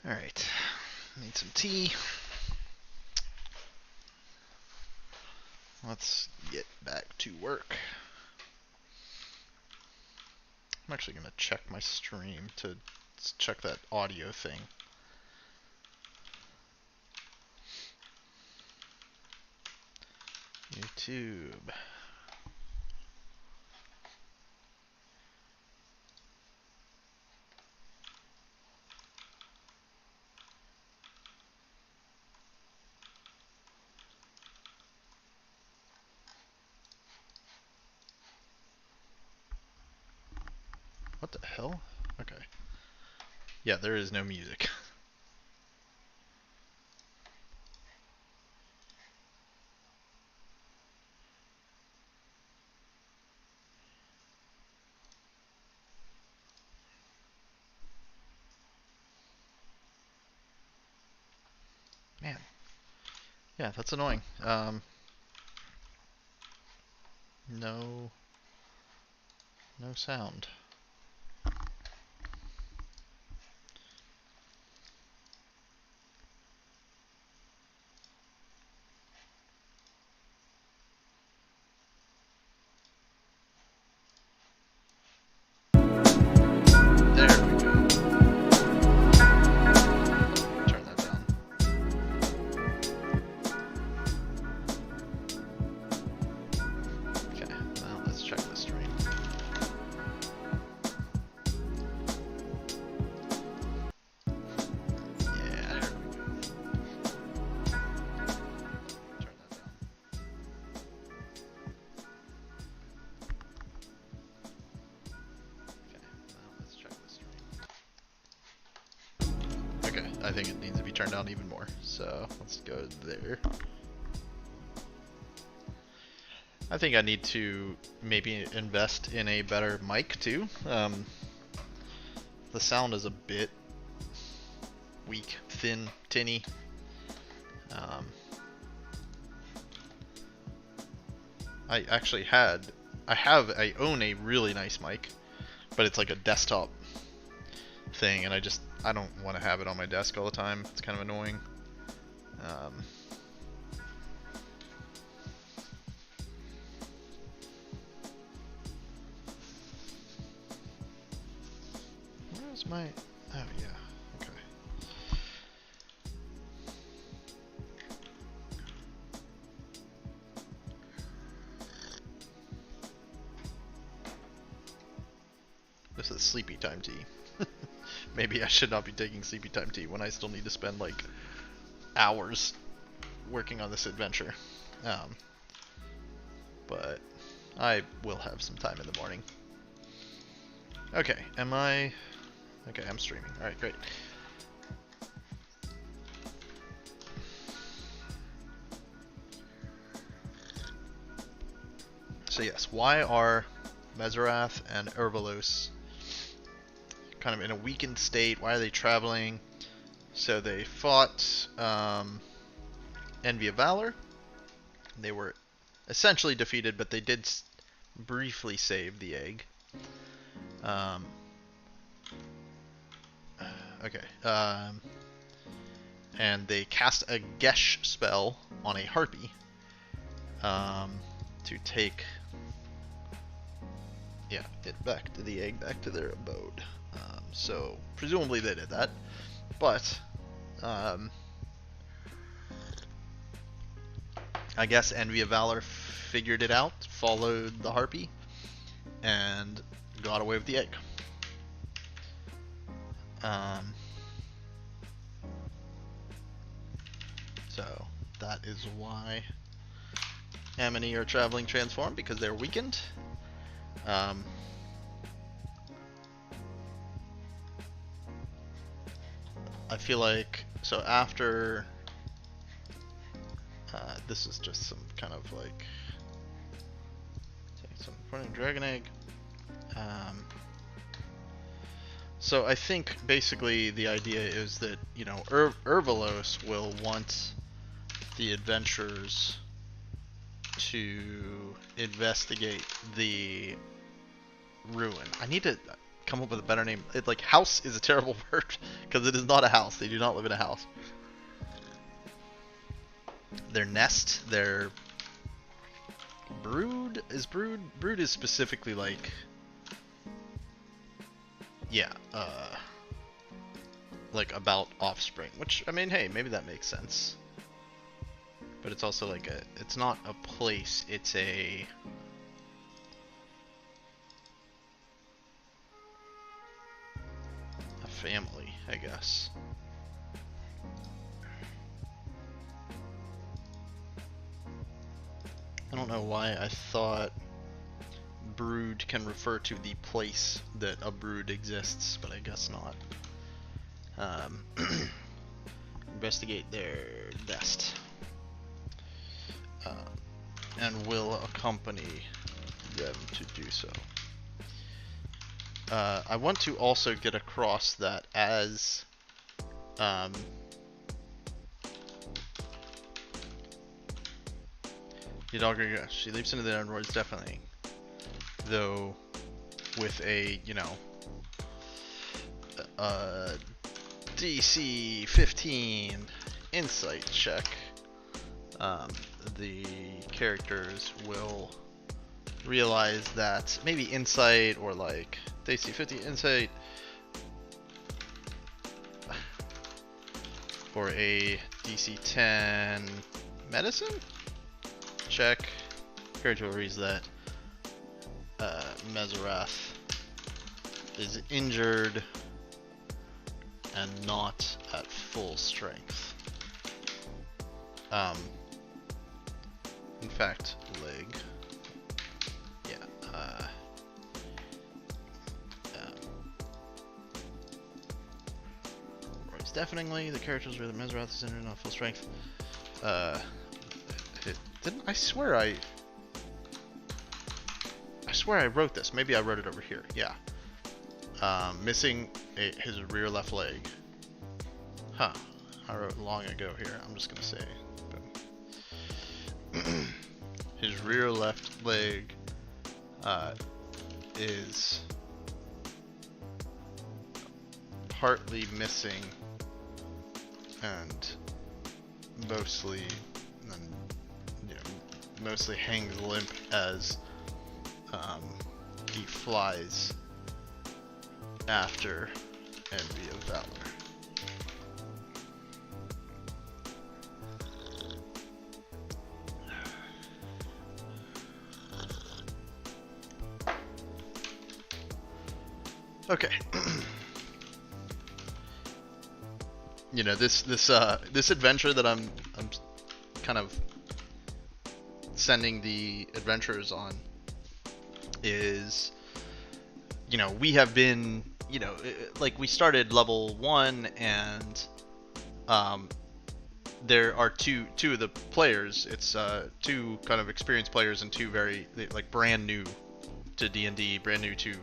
S1: Alright, need some tea. Let's get back to work. I'm actually going to check my stream to check that audio thing. YouTube. What the hell? Okay. Yeah, there is no music. Man. Yeah, that's annoying. No, no sound. There we go. Turn that down. Okay, well, let's check the stream. Yeah, there we go. Turn that down. Okay, well, let's check the stream. Okay, I think it needs to be turned down even more. So let's go there. I think I need to maybe invest in a better mic too. The sound is a bit weak, thin, tinny. I own a really nice mic, but it's like a desktop thing, and I don't want to have it on my desk all the time. It's kind of annoying. Where's my? Oh yeah. Okay. This is sleepy time tea. Maybe I should not be taking sleepy time tea when I still need to spend like hours working on this adventure. But I will have some time in the morning. Okay, am I... Okay, I'm streaming. Alright, great. So yes, why are Meserath and Urvalos kind of in a weakened state? Why are they traveling? So they fought Envy of Valor. They were essentially defeated, but they did briefly save the egg. Okay. And they cast a Gesh spell on a harpy to take it back to the egg, back to their abode. So presumably they did that, but I guess Envy of Valor figured it out, followed the harpy, and got away with the egg. So that is why Amity are traveling transformed, because they're weakened. I feel like, so after this is just some kind of like take some dragon egg. So I think basically the idea is that, you know, Urvalos will want the adventurers to investigate the ruin. I need to come up with a better name. Like, house is a terrible word because it is not a house. They do not live in a house. Their nest, their brood is specifically like, yeah, like about offspring, which, I mean, hey, maybe that makes sense. But it's also like it's not a place, it's a family, I guess. I don't know why I thought brood can refer to the place that a brood exists, but I guess not. Investigate their nest. And will accompany them to do so. I want to also get across that as Yidalgo, she leaps into the Underworlds, definitely. Though, with a, you know, DC 15 insight check, the characters will realize that maybe insight or like DC 50 insight or a DC 10 medicine check. Character will realize that Meserath is injured and not at full strength. In fact, leg. Yeah. Deafeningly, the characters where the Meserath is injured, not full strength. Didn't I swear I swear I wrote this. Maybe I wrote it over here. Yeah. Missing his rear left leg. Huh. I wrote long ago here. I'm just gonna say. His rear left leg is partly missing and mostly, you know, mostly hangs limp as he flies after Envy of Valor. Okay. You know, this adventure that I'm kind of sending the adventurers on is, you know, we have been, you know, like we started level 1 and there are two of the players. It's two kind of experienced players and two very like brand new to D&D, brand new to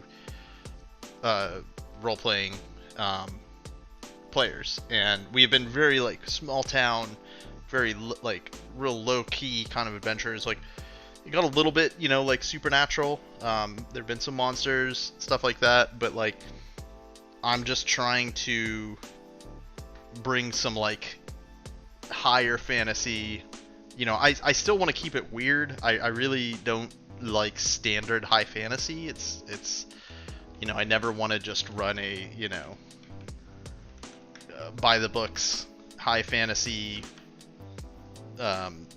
S1: role-playing players, and we have been very like small town, very like real low-key kind of adventures. Like it got a little bit, you know, like supernatural. There've been some monsters, stuff like that, but like I'm just trying to bring some like higher fantasy. You know, I still want to keep it weird. I really don't like standard high fantasy. It's you know, I never want to just run a, you know, by the books high fantasy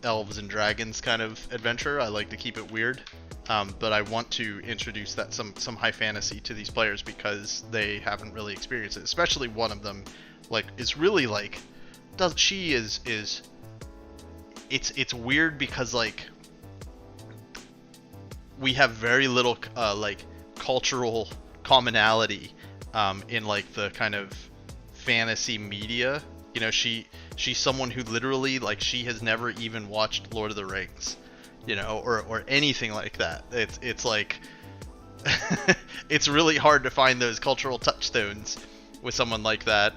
S1: elves and dragons kind of adventure. I like to keep it weird, but I want to introduce that some high fantasy to these players because they haven't really experienced it. Especially one of them, like, is really like, it's weird because like we have very little like cultural commonality in like the kind of fantasy media. You know, she's someone who literally, like, she has never even watched Lord of the Rings, you know, or anything like that. It's like it's really hard to find those cultural touchstones with someone like that.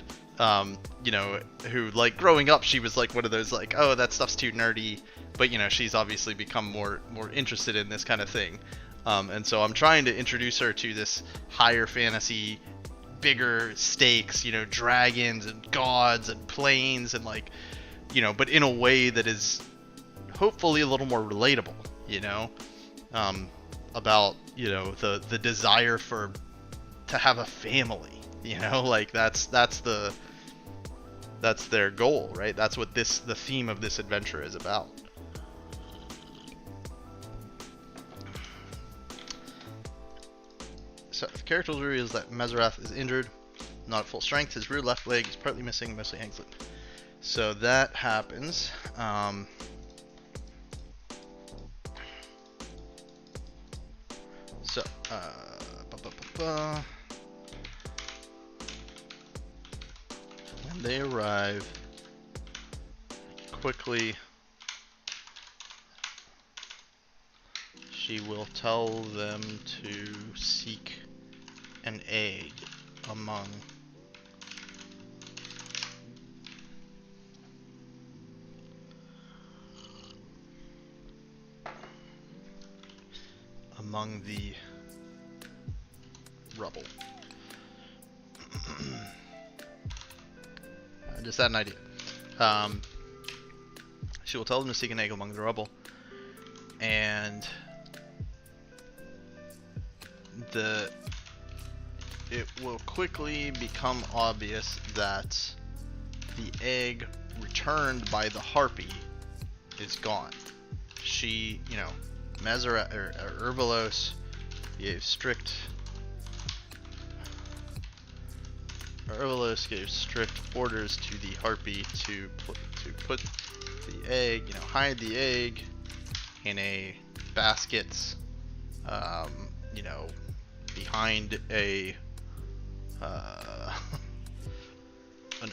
S1: You know, who, like, growing up she was like one of those like, oh, that stuff's too nerdy, but you know, she's obviously become more interested in this kind of thing. And so I'm trying to introduce her to this higher fantasy, bigger stakes, you know, dragons and gods and planes and like, you know, but in a way that is hopefully a little more relatable, you know, about, you know, the desire to have a family, you know, like that's their goal, right? That's what the theme of this adventure is about. So the character reveals that Meserath is injured, not at full strength. His rear left leg is partly missing, mostly hangs limp. So that happens. Ba, ba, ba, ba. When they arrive, quickly she will tell them to seek an egg among the rubble. I just had an idea. She will tell them to seek an egg among the rubble, and it will quickly become obvious that the egg returned by the harpy is gone. She, Urvalos gave strict orders to the harpy to put the egg, hide the egg in a basket, behind an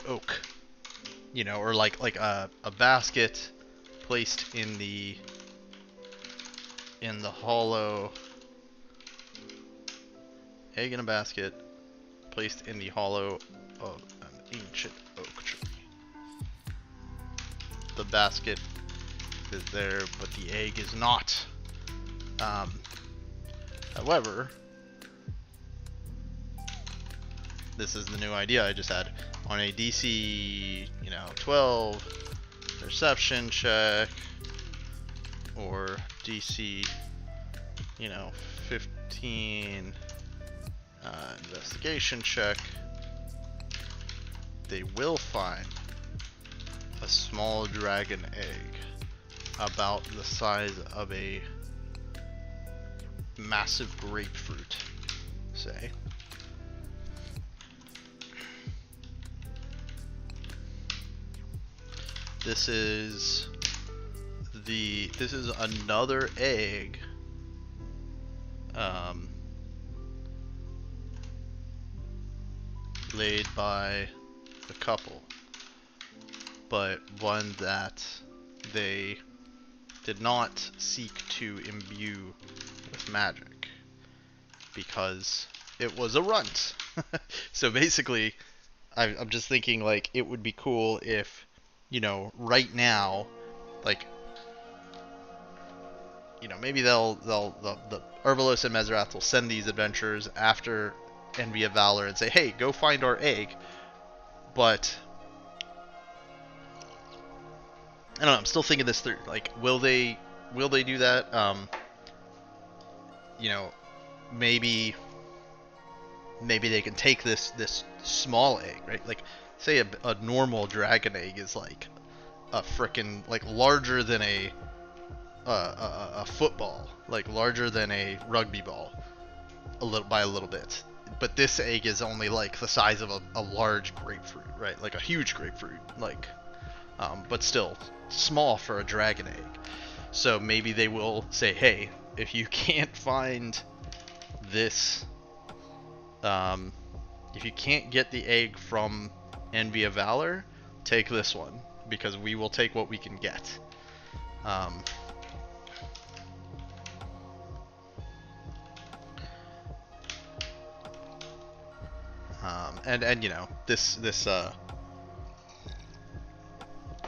S1: oak, or like a basket placed in the hollow, egg in a basket placed in the hollow of an ancient oak tree. The basket is there, but the egg is not. However, this is the new idea I just had. On a DC, 12 perception check, or DC, 15 investigation check, they will find a small dragon egg about the size of a massive grapefruit, say. This is another egg laid by the couple, but one that they did not seek to imbue with magic because it was a runt. So basically, I'm just thinking, like, it would be cool if, right now, like, maybe the Urvalos and Meserath will send these adventurers after Envy of Valor and say, hey, go find our egg. But I don't know, I'm still thinking this through. Like, will they do that? Maybe they can take this small egg, right? Like, say a normal dragon egg is like a frickin', like, larger than a football, like larger than a rugby ball, a little bit. But this egg is only like the size of a large grapefruit, right? Like a huge grapefruit, like, but still small for a dragon egg. So maybe they will say, hey, if you can't find this, if you can't get the egg from Envy of Valor, take this one, because we will take what we can get. And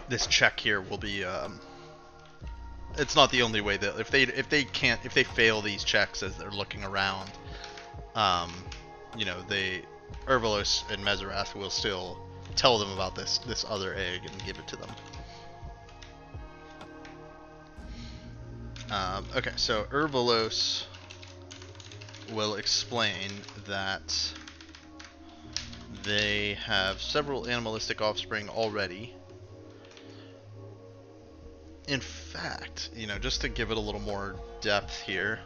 S1: this check here will be, it's not the only way that if they fail these checks as they're looking around, Urvalos and Meserath will still tell them about this other egg and give it to them. Okay, so Urvalos will explain that they have several animalistic offspring already. In fact, just to give it a little more depth here,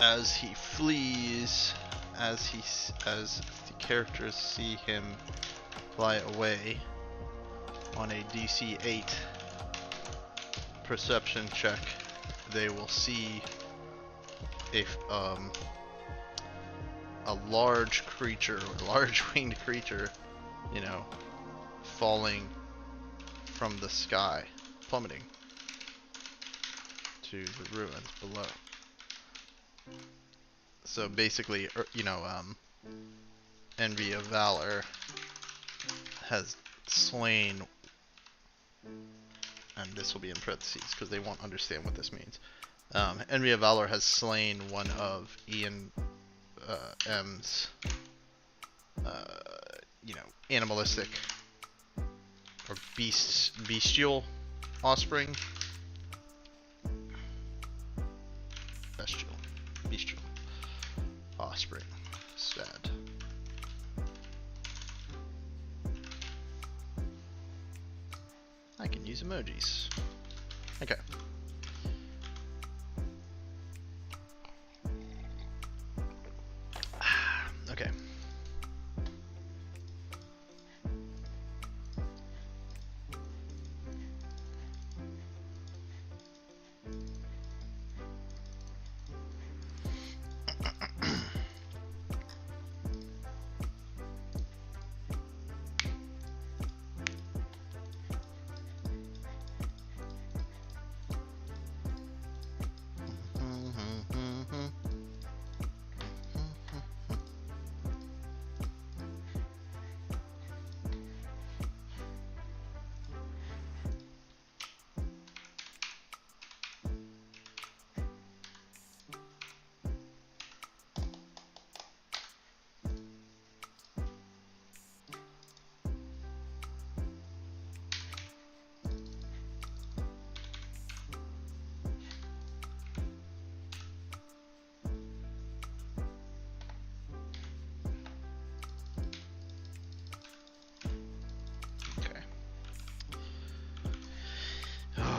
S1: as he flees, as the characters see him fly away on a DC 8, perception check, they will see a large creature, a large winged creature, you know, falling from the sky, plummeting to the ruins below. So basically, you know, Envy of Valor has slain, and this will be in parentheses because they won't understand what this means. Envy of Valor has slain one of Ian M's, you know, animalistic or bestial offspring. Bestial offspring. Sad. I can use emojis. Okay. Okay.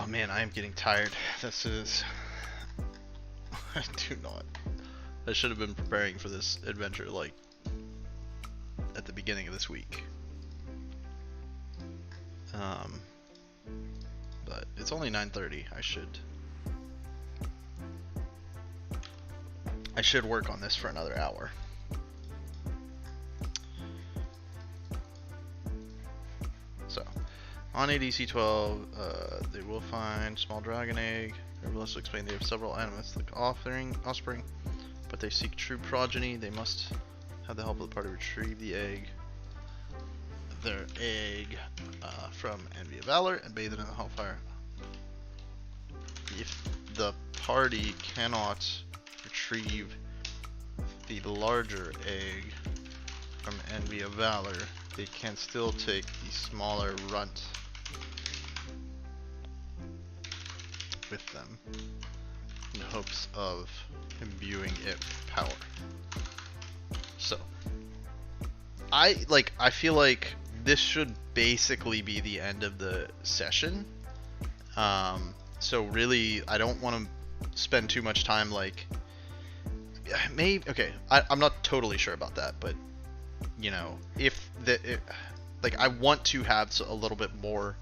S1: Man, I am getting tired. This is... I do not. I should have been preparing for this adventure, like, at the beginning of this week. But it's only 9:30. I should work on this for another hour. So, on ADC 12, they will find small dragon egg. Nevertheless, will explain they have several animalistic offspring, but they seek true progeny. They must have the help of the party retrieve their egg from Envy of Valor and bathe it in the Hellfire. If the party cannot retrieve the larger egg from Envy of Valor, they can still take the smaller runt with them in hopes of imbuing it with power. So I feel like this should basically be the end of the session. So really I don't want to spend too much time, like, I'm not totally sure about that, but you know, I want to have a little bit more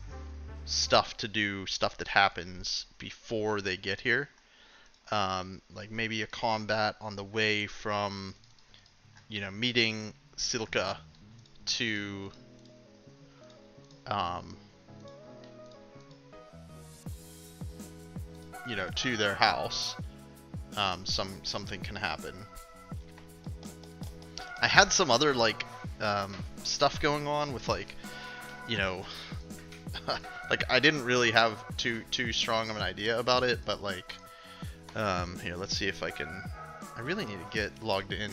S1: stuff to do, stuff that happens before they get here. Like maybe a combat on the way from, you know, meeting Silka to, you know, to their house. Something can happen. I had some other, like, stuff going on with, like, you know, like, I didn't really have too strong of an idea about it, but, like, here, let's see if I can, I really need to get logged in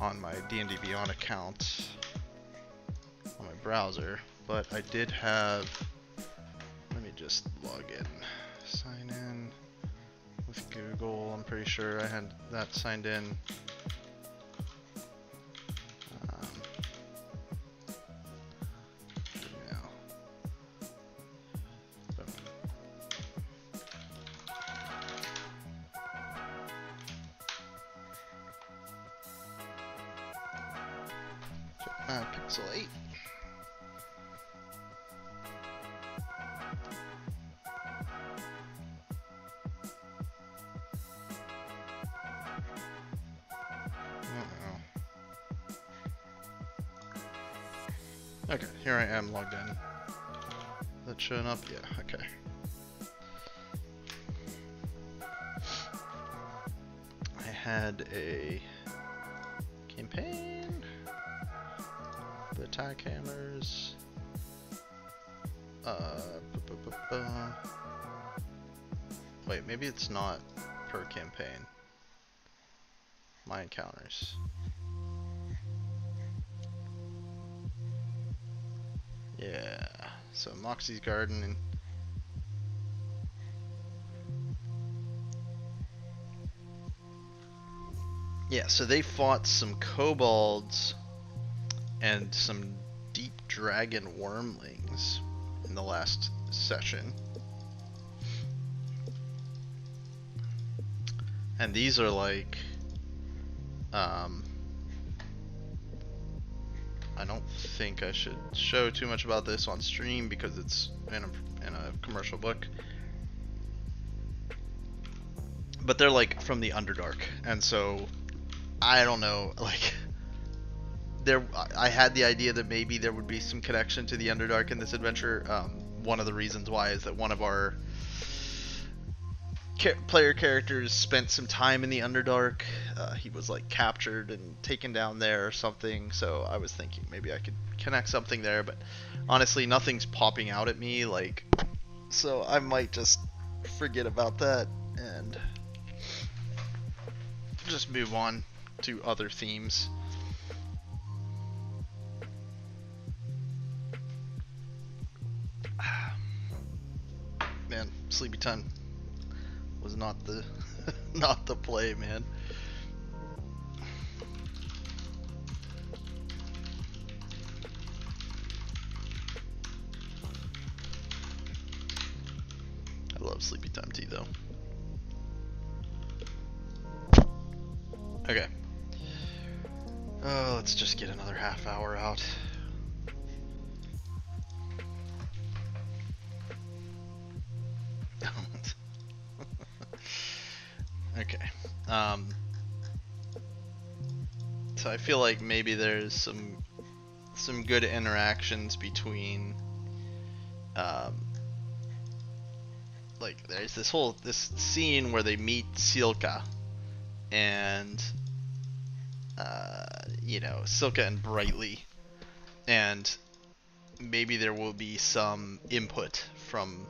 S1: on my D&D Beyond account on my browser, but I did have, let me just log in, sign in with Google. I'm pretty sure I had that signed in. Pixel 8. Okay, here I am logged in. That showing up? Yeah, okay. I had a campaign, the attack hammers, wait, maybe it's not per campaign. My encounters. Yeah, so Moxie's Garden and yeah, so they fought some kobolds and some deep dragon wormlings in the last session. And these are like, I don't think I should show too much about this on stream because it's in a commercial book. But they're like from the Underdark, and so I don't know, like I had the idea that maybe there would be some connection to the Underdark in this adventure. One of the reasons why is that one of our player characters spent some time in the Underdark. He was like captured and taken down there or something, so I was thinking maybe I could connect something there, but honestly nothing's popping out at me, like, so I might just forget about that and just move on to other themes. Man, Sleepy Time was not the not the play, man. I love Sleepy Time tea though. Okay. Oh, let's just get another half hour out. Okay. So I feel like maybe there's some good interactions between like there's this scene where they meet Silka and you know, Silka and Brightly, and maybe there will be some input from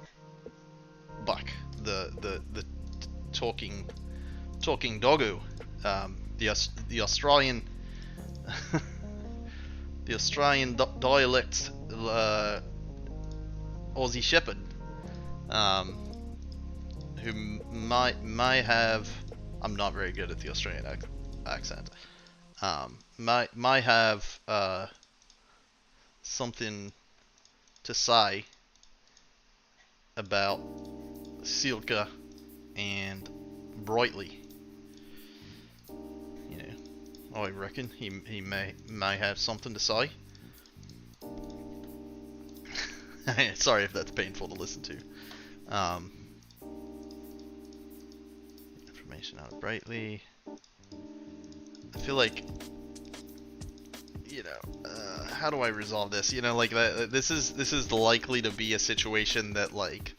S1: Buck, the talking doggo, the Australian the Australian dialect Aussie Shepherd, who might have, I'm not very good at the Australian accent, might have something to say about Silka and Brightly. You know, I reckon he may have something to say. Sorry if that's painful to listen to. Information out of Brightly. I feel like, you know, how do I resolve this? You know, like this is likely to be a situation that, like,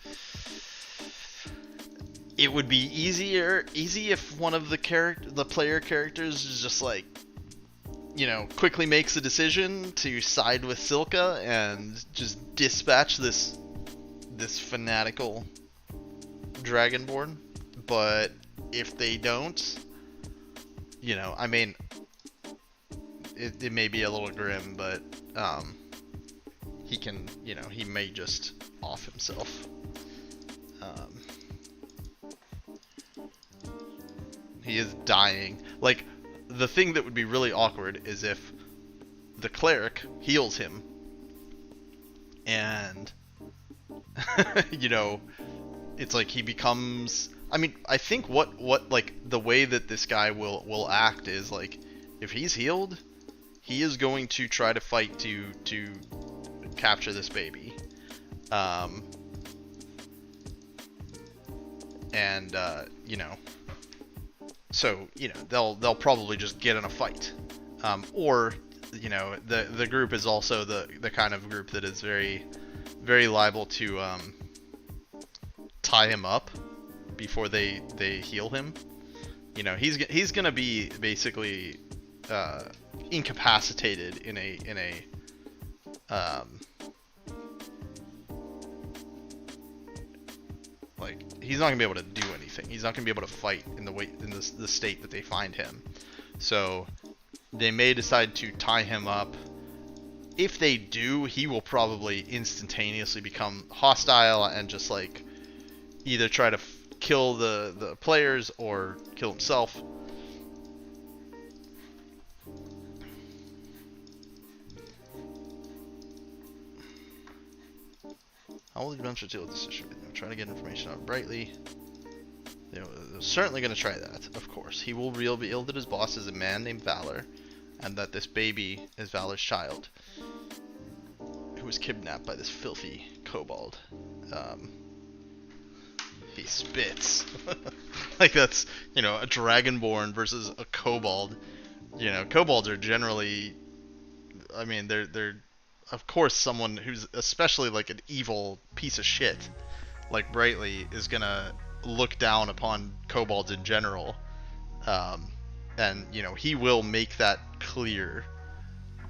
S1: it would be easy if one of the player characters is just like, you know, quickly makes a decision to side with Silka and just dispatch this fanatical Dragonborn. But if they don't, you know, I mean, it may be a little grim, but he can, you know, he may just off himself. He is dying. Like, the thing that would be really awkward is if the cleric heals him and you know, it's like he becomes, I mean, I think what like the way that this guy will act is like, if he's healed, he is going to try to fight to capture this baby. And you know, so, you know, they'll probably just get in a fight, or you know, the group is also the kind of group that is very liable to tie him up before they heal him. You know, he's gonna be basically incapacitated in a like, he's not gonna be able to do anything. He's not gonna be able to fight in the state that they find him. So they may decide to tie him up. If they do, he will probably instantaneously become hostile and just like either try to kill the players or kill himself. How will the adventure deal with this issue? Trying to get information out brightly. They're certainly going to try that, of course. He will reveal that his boss is a man named Valor, and that this baby is Valor's child, who was kidnapped by this filthy kobold. He spits. Like, that's, you know, a dragonborn versus a kobold. You know, kobolds are generally, I mean, they're of course someone who's especially like an evil piece of shit like Brightly is gonna look down upon kobolds in general. And, you know, he will make that clear.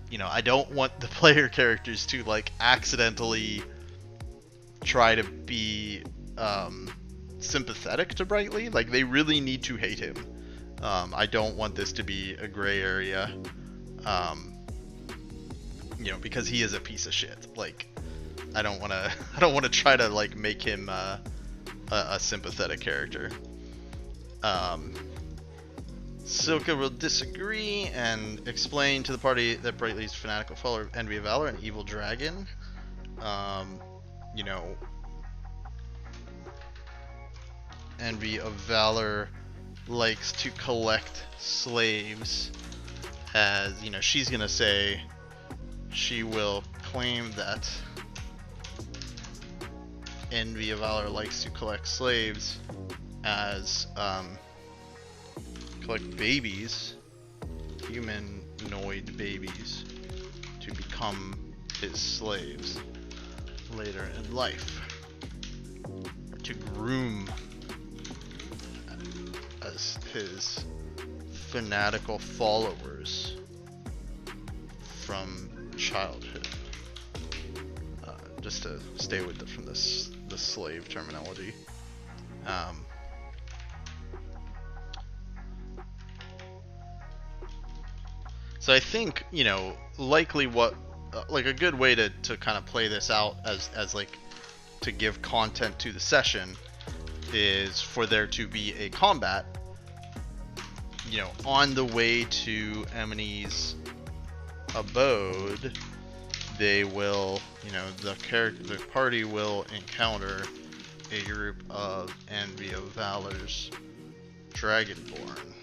S1: You know, I don't want the player characters to, like, accidentally try to be sympathetic to Brightly. Like, they really need to hate him. I don't want this to be a gray area. You know, because he is a piece of shit. Like, I don't want to try to, like, make him a sympathetic character. Silka will disagree and explain to the party that Brightly's fanatical follower of Envy of Valor, an evil dragon. You know, Envy of Valor likes to collect slaves, as, you know, she's gonna say she will claim that Envy of Valor likes to collect slaves as, collect babies, humanoid babies, to become his slaves later in life, or to groom as his fanatical followers from childhood. Just to stay with from the slave terminology. So I think, you know, likely what, like, a good way to kind of play this out as like, to give content to the session is for there to be a combat, you know, on the way to Eminie's abode. They will, you know, the party will encounter a group of Envy of Valor's Dragonborn.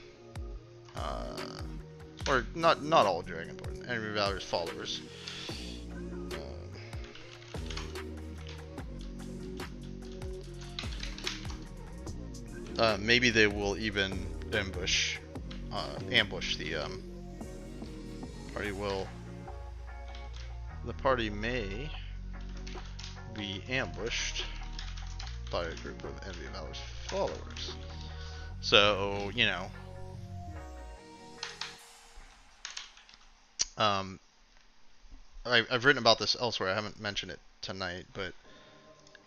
S1: Or not all Dragonborn, Envy of Valor's followers. Maybe they will even ambush the party will. The party may be ambushed by a group of Envy of Valor's followers. So, you know, I've written about this elsewhere. I haven't mentioned it tonight, but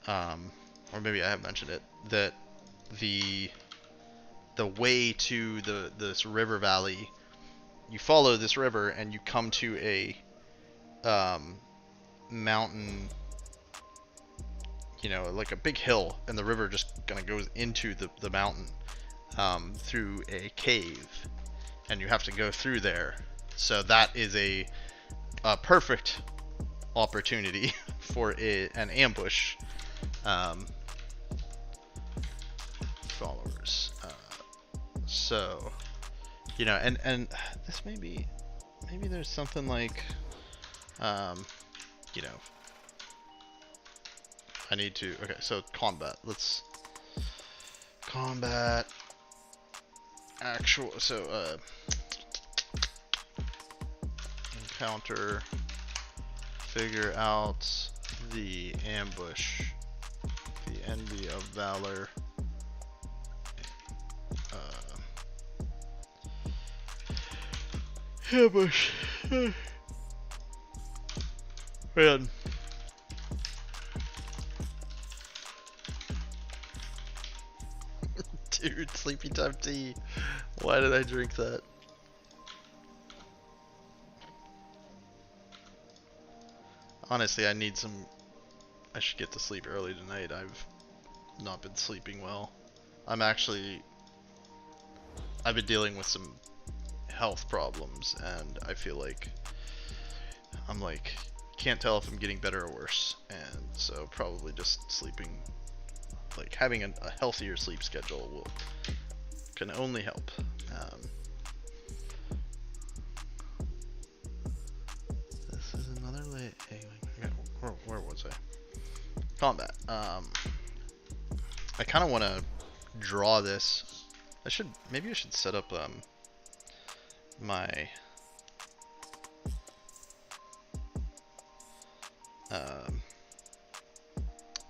S1: or maybe I have mentioned it, that the way to this river valley, you follow this river and you come to a mountain, you know, like a big hill, and the river just kind of goes into the mountain through a cave, and you have to go through there. So that is a perfect opportunity for an ambush. Followers. So, you know, and this maybe there's something like, you know, I need to, okay, so combat, let's combat actual, so, counter, figure out the ambush, the envy of valor. Ambush. Man. Dude, sleepy time tea. Why did I drink that? Honestly, I should get to sleep early tonight. I've not been sleeping well. I've been dealing with some health problems, and I feel like I'm like, can't tell if I'm getting better or worse, and so probably just sleeping, like having a healthier sleep schedule can only help. This is another late. Where was I? Combat. I kind of want to draw this. Maybe I should set up my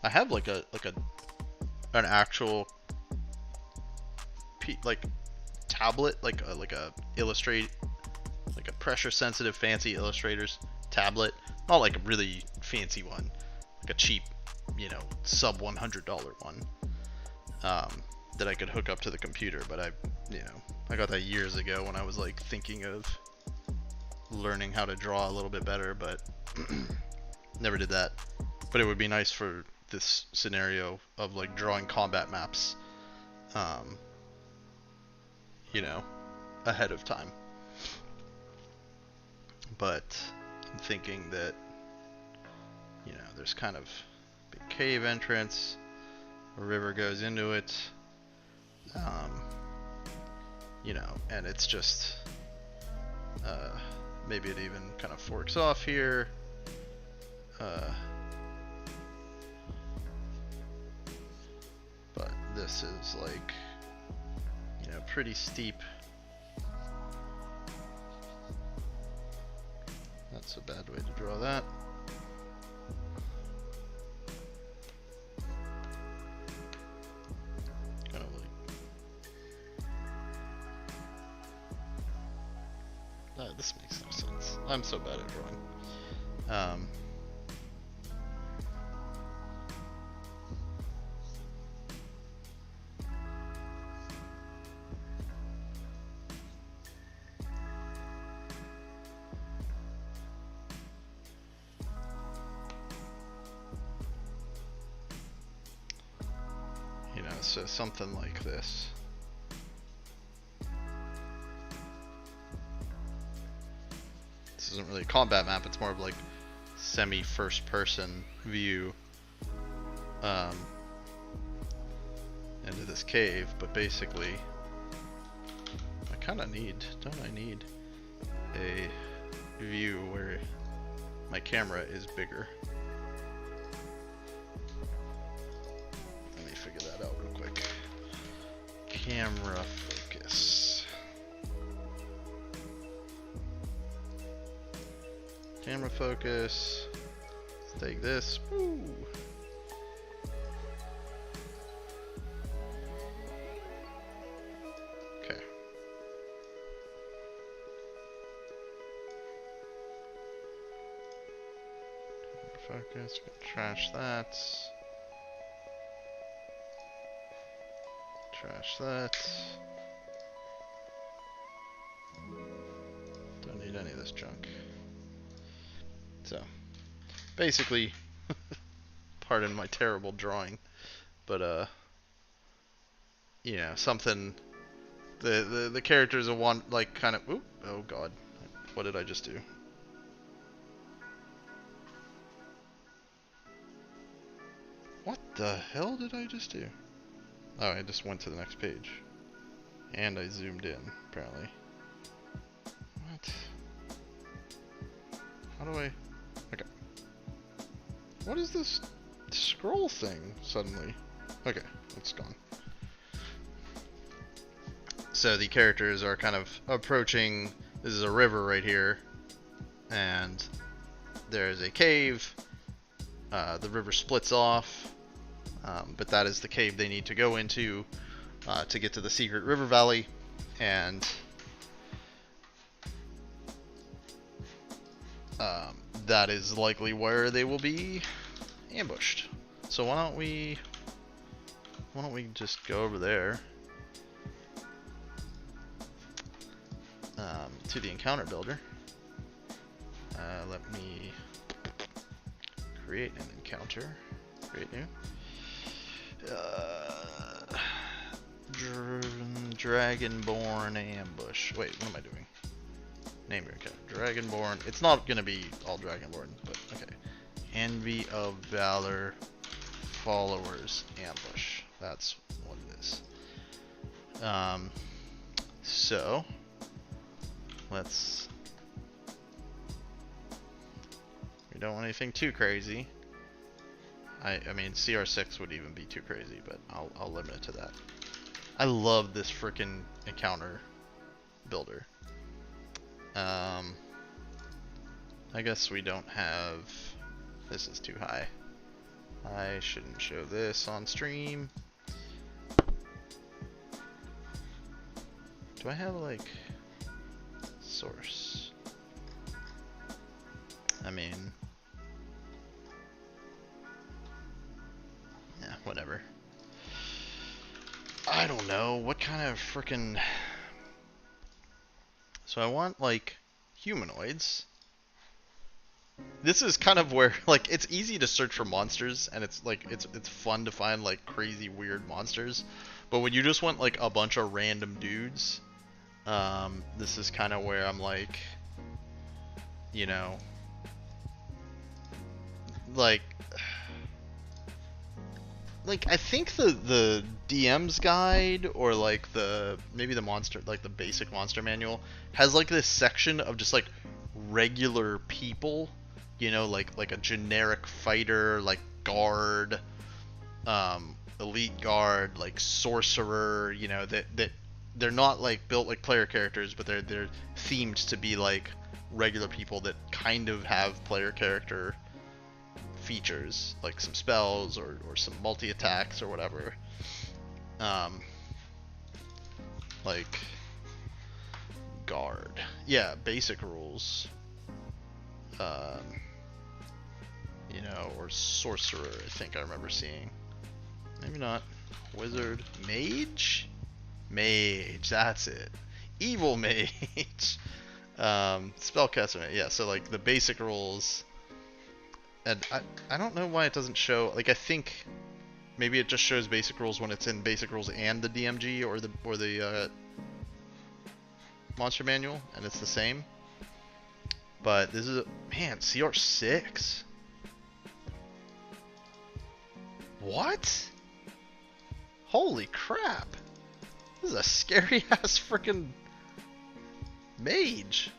S1: I have like an actual tablet, like a pressure sensitive fancy Illustrator's tablet, not like a really fancy one, like a cheap, sub $100 one, that I could hook up to the computer. But I got that years ago when I was like thinking of learning how to draw a little bit better, but never did that. But it would be nice for this scenario of like drawing combat maps, ahead of time. But I'm thinking that, there's kind of a big cave entrance, a river goes into it, and it's just, maybe it even kind of forks off here. But this is like, pretty steep. That's a bad way to draw that. Kind of like, this makes no sense. I'm so bad at drawing. So something like this. This isn't really a combat map, it's more of like semi-first person view into this cave, but basically I kind of don't I need a view where my camera is bigger? Let me figure that out real quick. Camera focus. Camera focus. Let's take this. Woo. Okay. Focus. Trash that. Trash that. Don't need any of this junk. So, basically, pardon my terrible drawing, but something. The characters are one like kind of. Oop, oh God, what did I just do? What the hell did I just do? Oh, I just went to the next page. And I zoomed in, apparently. What? How do I... Okay. What is this scroll thing, suddenly? Okay, it's gone. So the characters are kind of approaching... This is a river right here. and there's a cave. The river splits off, but that is the cave they need to go into to get to the secret river valley, and that is likely where they will be ambushed. So why don't we just go over there to the encounter builder. Let me create an encounter. Create new. Dragonborn ambush. Wait, what am I doing? Name your encounter. Dragonborn. It's not gonna be all Dragonborn, but okay. Envy of Valor followers ambush. That's what it is. So let's. We don't want anything too crazy. I mean, CR6 would even be too crazy, but I'll limit it to that. I love this frickin' encounter builder. I guess we don't have. This is too high. I shouldn't show this on stream. Do I have like source? I mean, yeah, whatever. I don't know what kind of frickin'. So I want like humanoids. This is kind of where like it's easy to search for monsters, and it's like it's fun to find like crazy weird monsters. But when you just want like a bunch of random dudes, this is kind of where I'm like, you know, like I think the DM's guide, or like maybe the monster, like the basic monster manual, has like this section of just like regular people, you know, like a generic fighter, like guard, elite guard, like sorcerer, you know, that they're not like built like player characters, but they're themed to be like regular people that kind of have player character features, like some spells or some multi-attacks or whatever. Like guard. Yeah, basic rules. You know, or sorcerer, I think I remember seeing. Maybe not. Wizard. Mage? Mage, that's it. Evil mage. Spellcaster, yeah, so like the basic rules. And I don't know why it doesn't show, like I think maybe it just shows basic rules when it's in basic rules and the DMG or the monster manual, and it's the same. But this is man, CR6. What? Holy crap. This is a scary ass freaking mage.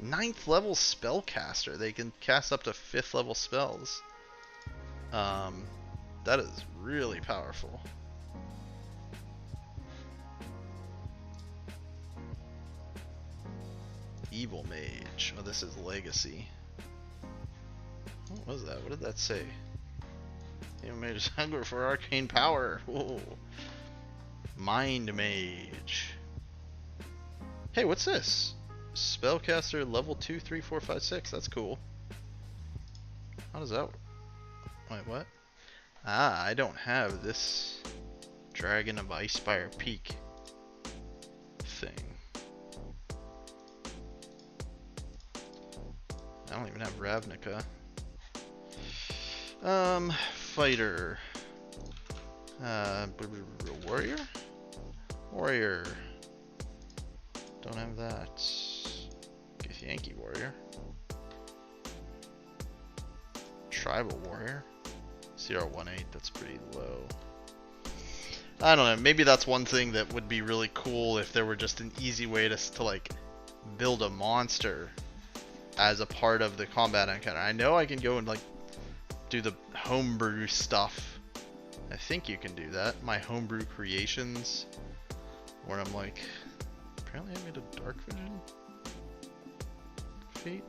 S1: 9th level spellcaster. They can cast up to 5th level spells. That is really powerful. Evil mage. Oh, this is legacy. What was that? What did that say? Evil mage is hunger for arcane power. Whoa. Mind mage. Hey, what's this? Spellcaster level 2, 3, 4, 5, 6. That's cool. How does that work? Wait, what? Ah, I don't have this Dragon of Icespire Peak thing. I don't even have Ravnica. Fighter. Warrior? Warrior. Don't have that. Guess Yankee Warrior. Tribal Warrior. CR18, that's pretty low. I don't know, maybe that's one thing that would be really cool if there were just an easy way to like build a monster as a part of the combat encounter. I know I can go and like do the homebrew stuff. I think you can do that. My homebrew creations, where I'm like, apparently I made a Dark Vision feat.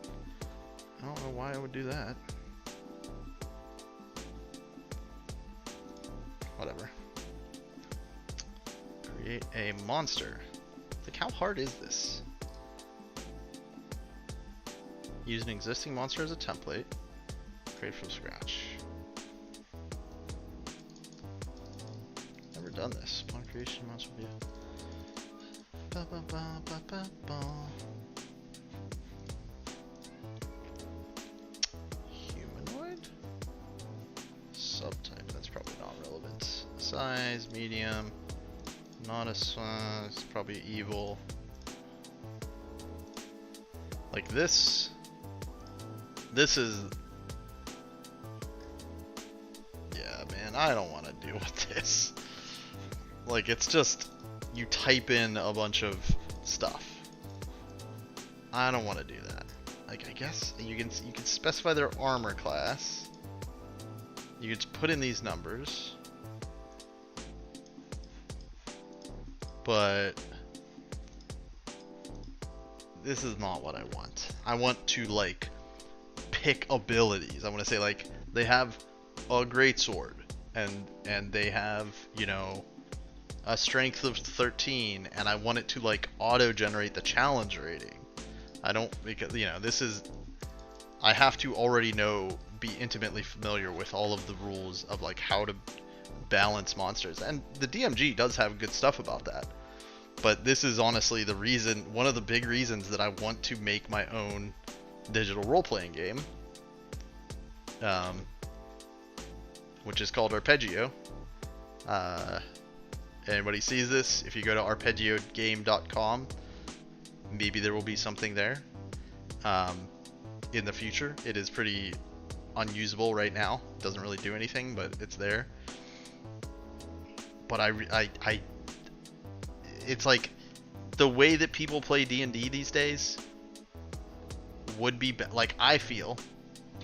S1: I don't know why I would do that. Whatever. Create a monster. Like, how hard is this? Use an existing monster as a template. Create from scratch. Never done this. Upon creation, monster will be. Ba, ba, ba, ba, ba, ba. Humanoid? Subtype. That's probably not relevant. Size, medium. Not a size. It's probably evil. Like this. This is. Yeah, man. I don't want to deal with this. Like, it's just. You type in a bunch of stuff. I don't want to do that. Like, I guess you can specify their armor class. You can just put in these numbers. But this is not what I want. I want to, like, pick abilities. I want to say, like, they have a greatsword and they have, you know, a strength of 13, and I want it to, like, auto-generate the challenge rating. I don't, because, you know, this is, I have to already be intimately familiar with all of the rules of, like, how to balance monsters. And the DMG does have good stuff about that. But this is honestly the reason, one of the big reasons that I want to make my own digital role-playing game. Which is called Arpeggio. Anybody sees this, if you go to arpeggiogame.com, maybe there will be something there in the future. It is pretty unusable right now. It doesn't really do anything, but it's there. But it's like the way that people play D&D these days would be like, I feel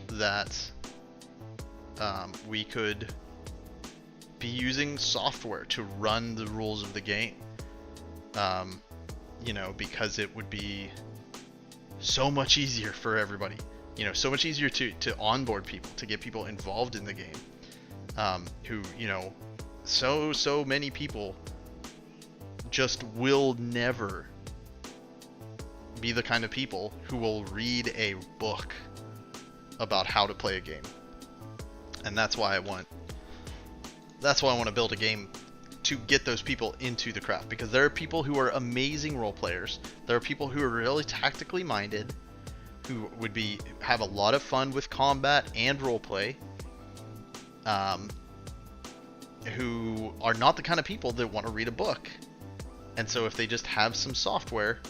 S1: that we could be using software to run the rules of the game, you know, because it would be so much easier for everybody, you know, so much easier to onboard people, to get people involved in the game, who, you know, so many people just will never be the kind of people who will read a book about how to play a game. And that's why I want to build a game to get those people into the craft, because there are people who are amazing role players. There are people who are really tactically minded, who would have a lot of fun with combat and roleplay, who are not the kind of people that want to read a book. And so if they just have some software,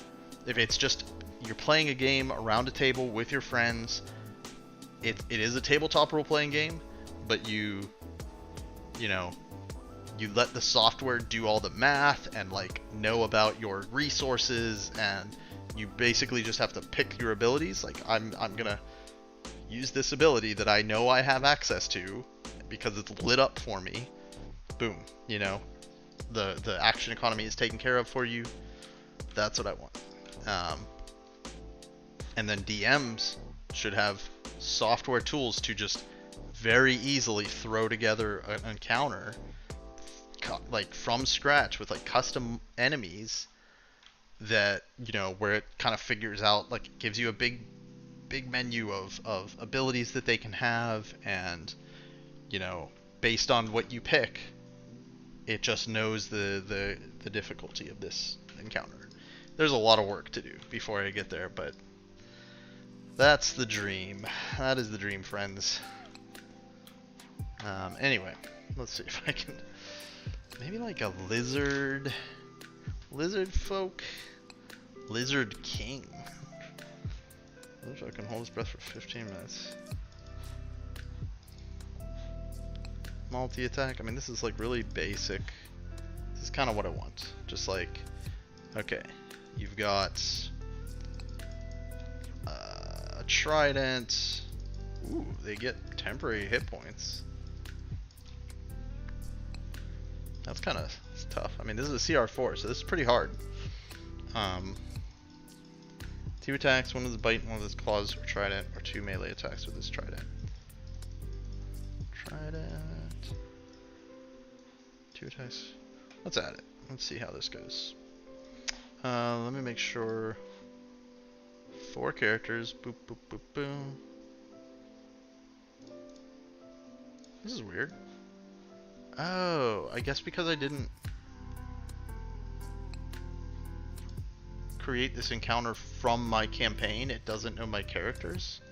S1: if it's just you're playing a game around a table with your friends, it is a tabletop role-playing game, but you know, you let the software do all the math and, like, know about your resources, and you basically just have to pick your abilities. Like, I'm gonna use this ability that I know I have access to because it's lit up for me. Boom, you know, the action economy is taken care of for you. That's what I want. And then DMs should have software tools to just very easily throw together an encounter, like, from scratch, with, like, custom enemies that, you know, where it kind of figures out, like, it gives you a big menu of abilities that they can have, and, you know, based on what you pick, it just knows the difficulty of this encounter. There's a lot of work to do before I get there, but that's the dream. That is the dream, friends. Anyway, let's see if I can, maybe like a lizard folk, lizard king. I can hold his breath for 15 minutes. Multi-attack. I mean, this is, like, really basic. This is kind of what I want. Just like, okay, you've got a trident. Ooh, they get temporary hit points. That's kind of tough. I mean, this is a CR4, so this is pretty hard. 2 attacks, one with his bite, one with his claws or trident, or 2 melee attacks with his trident. Trident. 2 attacks. Let's add it. Let's see how this goes. Let me make sure. 4 characters. Boop, boop, boop, boom. This is weird. Oh, I guess because I didn't create this encounter from my campaign, it doesn't know my characters.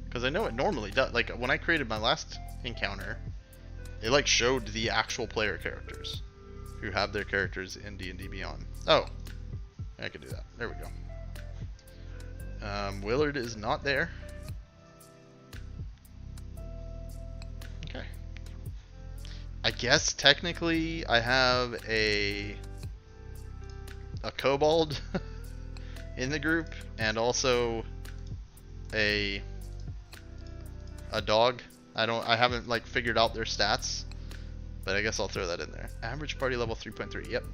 S1: Because I know it normally does. Like, when I created my last encounter, it like showed the actual player characters who have their characters in D&D Beyond. Oh, I could do that. There we go. Willard is not there. Okay. I guess technically I have a kobold in the group and also a dog. I haven't like figured out their stats, but I guess I'll throw that in there. Average party level 3.3. Yep.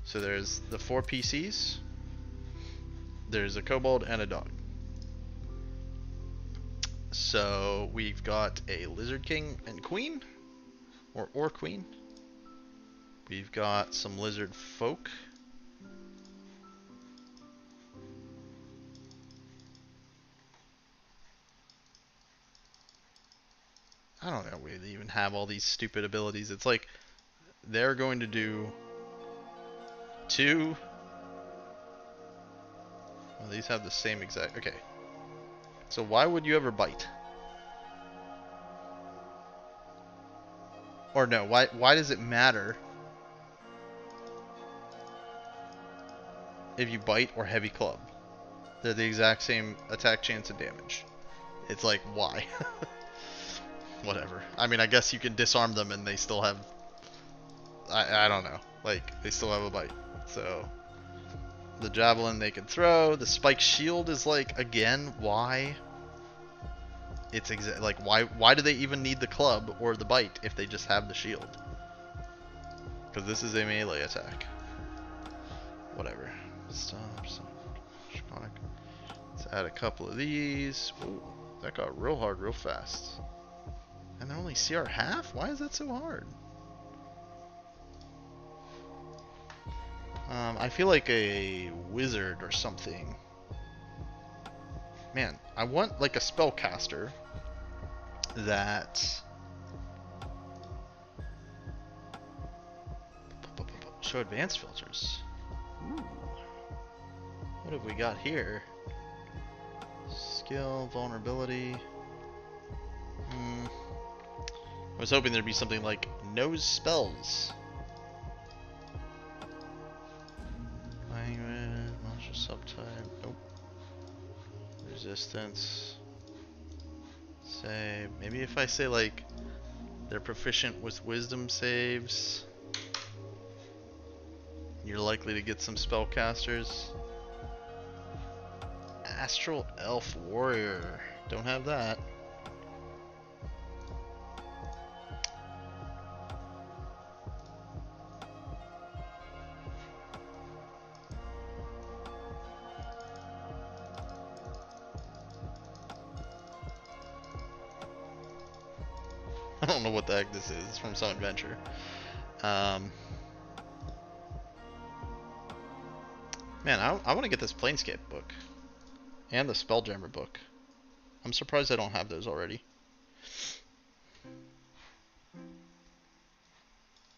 S1: So there's the 4 PCs. There's a kobold and a dog. So we've got a lizard king and queen, or queen. We've got some lizard folk. I don't know where they even have all these stupid abilities. It's like they're going to do 2. Well, these have the same exact. Okay. So why would you ever bite? Or no, why does it matter if you bite or heavy club? They're the exact same attack chance and damage. It's like, why? Whatever. I mean, I guess you can disarm them and they still have... I don't know. Like, they still have a bite. So, the javelin they can throw. The spike shield is like, again, why? It's like, why do they even need the club or the bite if they just have the shield? Because this is a melee attack. Whatever. Stop. Let's add a couple of these. Ooh, that got real hard real fast. And they're only CR half? Why is that so hard? I feel like a wizard or something. Man, I want like a spellcaster that show advanced filters. Ooh. What have we got here? Skill, vulnerability. I was hoping there'd be something like knows spells. Language, monster subtype. Nope. Resistance. Say, maybe if I say like they're proficient with wisdom saves, you're likely to get some spellcasters. Astral Elf Warrior. Don't have that. I don't know what the heck this is. It's from some adventure. Man, I want to get this Planescape book. And the Spelljammer book. I'm surprised I don't have those already.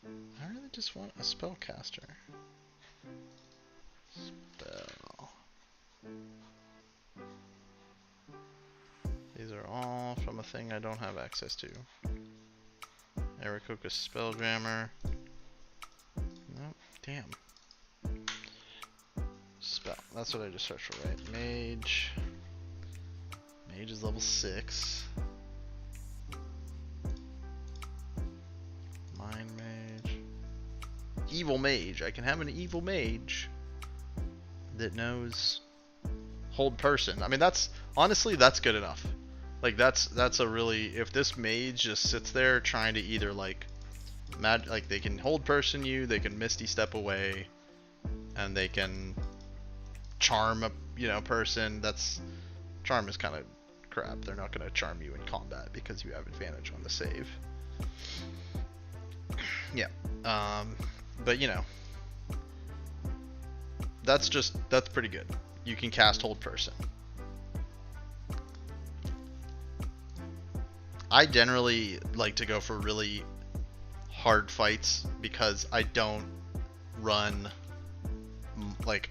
S1: I really just want a spellcaster. Spell. These are all from a thing I don't have access to. Aarakocra Spelljammer. Nope, damn. Spell. That's what I just searched for, right? Mage. Mage is level 6. Mind Mage. Evil Mage. I can have an Evil Mage that knows Hold Person. I mean, that's honestly, that's good enough. Like that's a really, if this mage just sits there trying to either like like they can Hold Person you, they can Misty Step away, and they can charm a person. That's charm is kind of crap. They're not going to charm you in combat because you have advantage on the save. Yeah. But that's pretty good. You can cast hold person. I generally like to go for really hard fights because I don't run like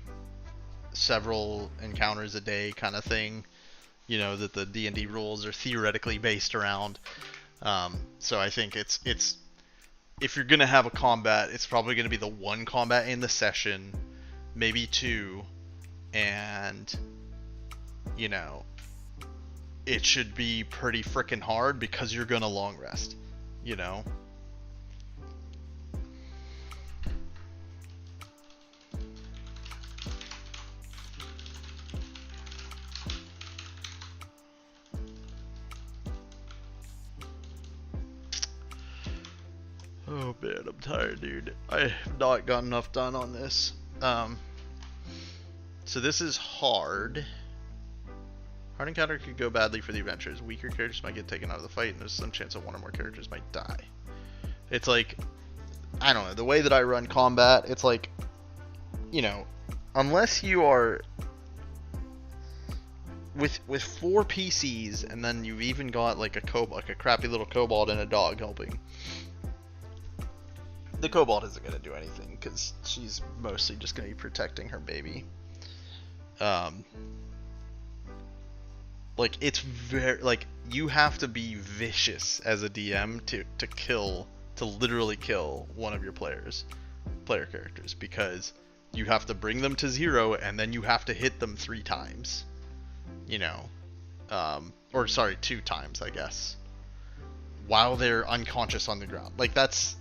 S1: several encounters a day kind of thing, that the D&D rules are theoretically based around. So I think it's if you're gonna have a combat, it's probably gonna be the one combat in the session, maybe two, and it should be pretty freaking hard because you're gonna long rest, Oh man, I'm tired, dude. I have not got enough done on this. So this is hard. Hard encounter could go badly for the adventurers. Weaker characters might get taken out of the fight, and there's some chance that one or more characters might die. It's like, I don't know, the way that I run combat, it's like, unless you are with 4 PCs, and then you've even got like a crappy little kobold and a dog helping. The kobold isn't going to do anything because she's mostly just going to be protecting her baby. Like, it's very, like, you have to be vicious as a DM to literally kill one of your player characters, because you have to bring them to 0 and then you have to hit them 3 times, or sorry, 2 times, I guess, while they're unconscious on the ground. Like, that's,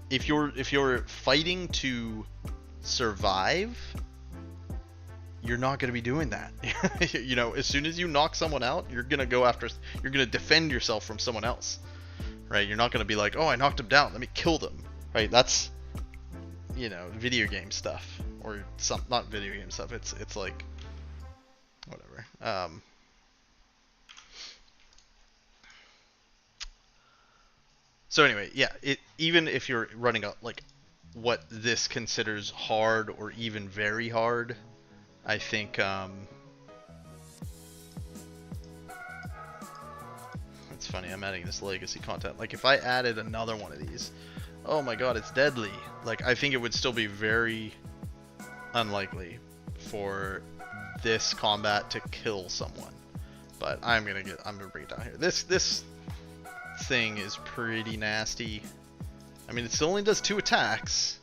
S1: if you're fighting to survive, you're not going to be doing that. As soon as you knock someone out, you're going to defend yourself from someone else, right? You're not going to be like, oh, I knocked him down, let me kill them, right? That's, video game stuff, or not video game stuff. It's like, whatever. So anyway, yeah, even if you're running up like what this considers hard or even very hard, I think it's funny, I'm adding this legacy content. Like, if I added another one of these, oh my god, it's deadly. Like, I think it would still be very unlikely for this combat to kill someone. But I'm gonna bring it down here. This thing is pretty nasty. I mean, it still only does 2 attacks,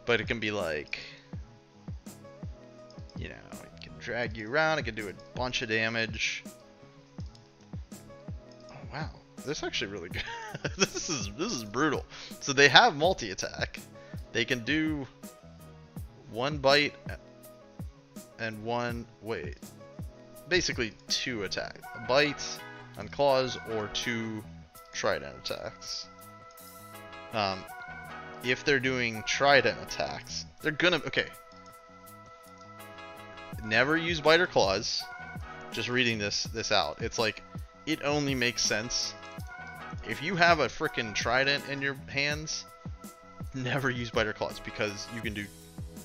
S1: but it can be like, it can drag you around, it can do a bunch of damage. Oh wow, this is actually really good. this is brutal. So they have multi-attack. They can do 1 bite and 1, basically 2 attack. A bite and claws, or 2 trident attacks. If they're doing trident attacks, they're gonna, never use bite or claws. Just reading this out, it's like, it only makes sense if you have a frickin' trident in your hands. Never use bite or claws, because you can do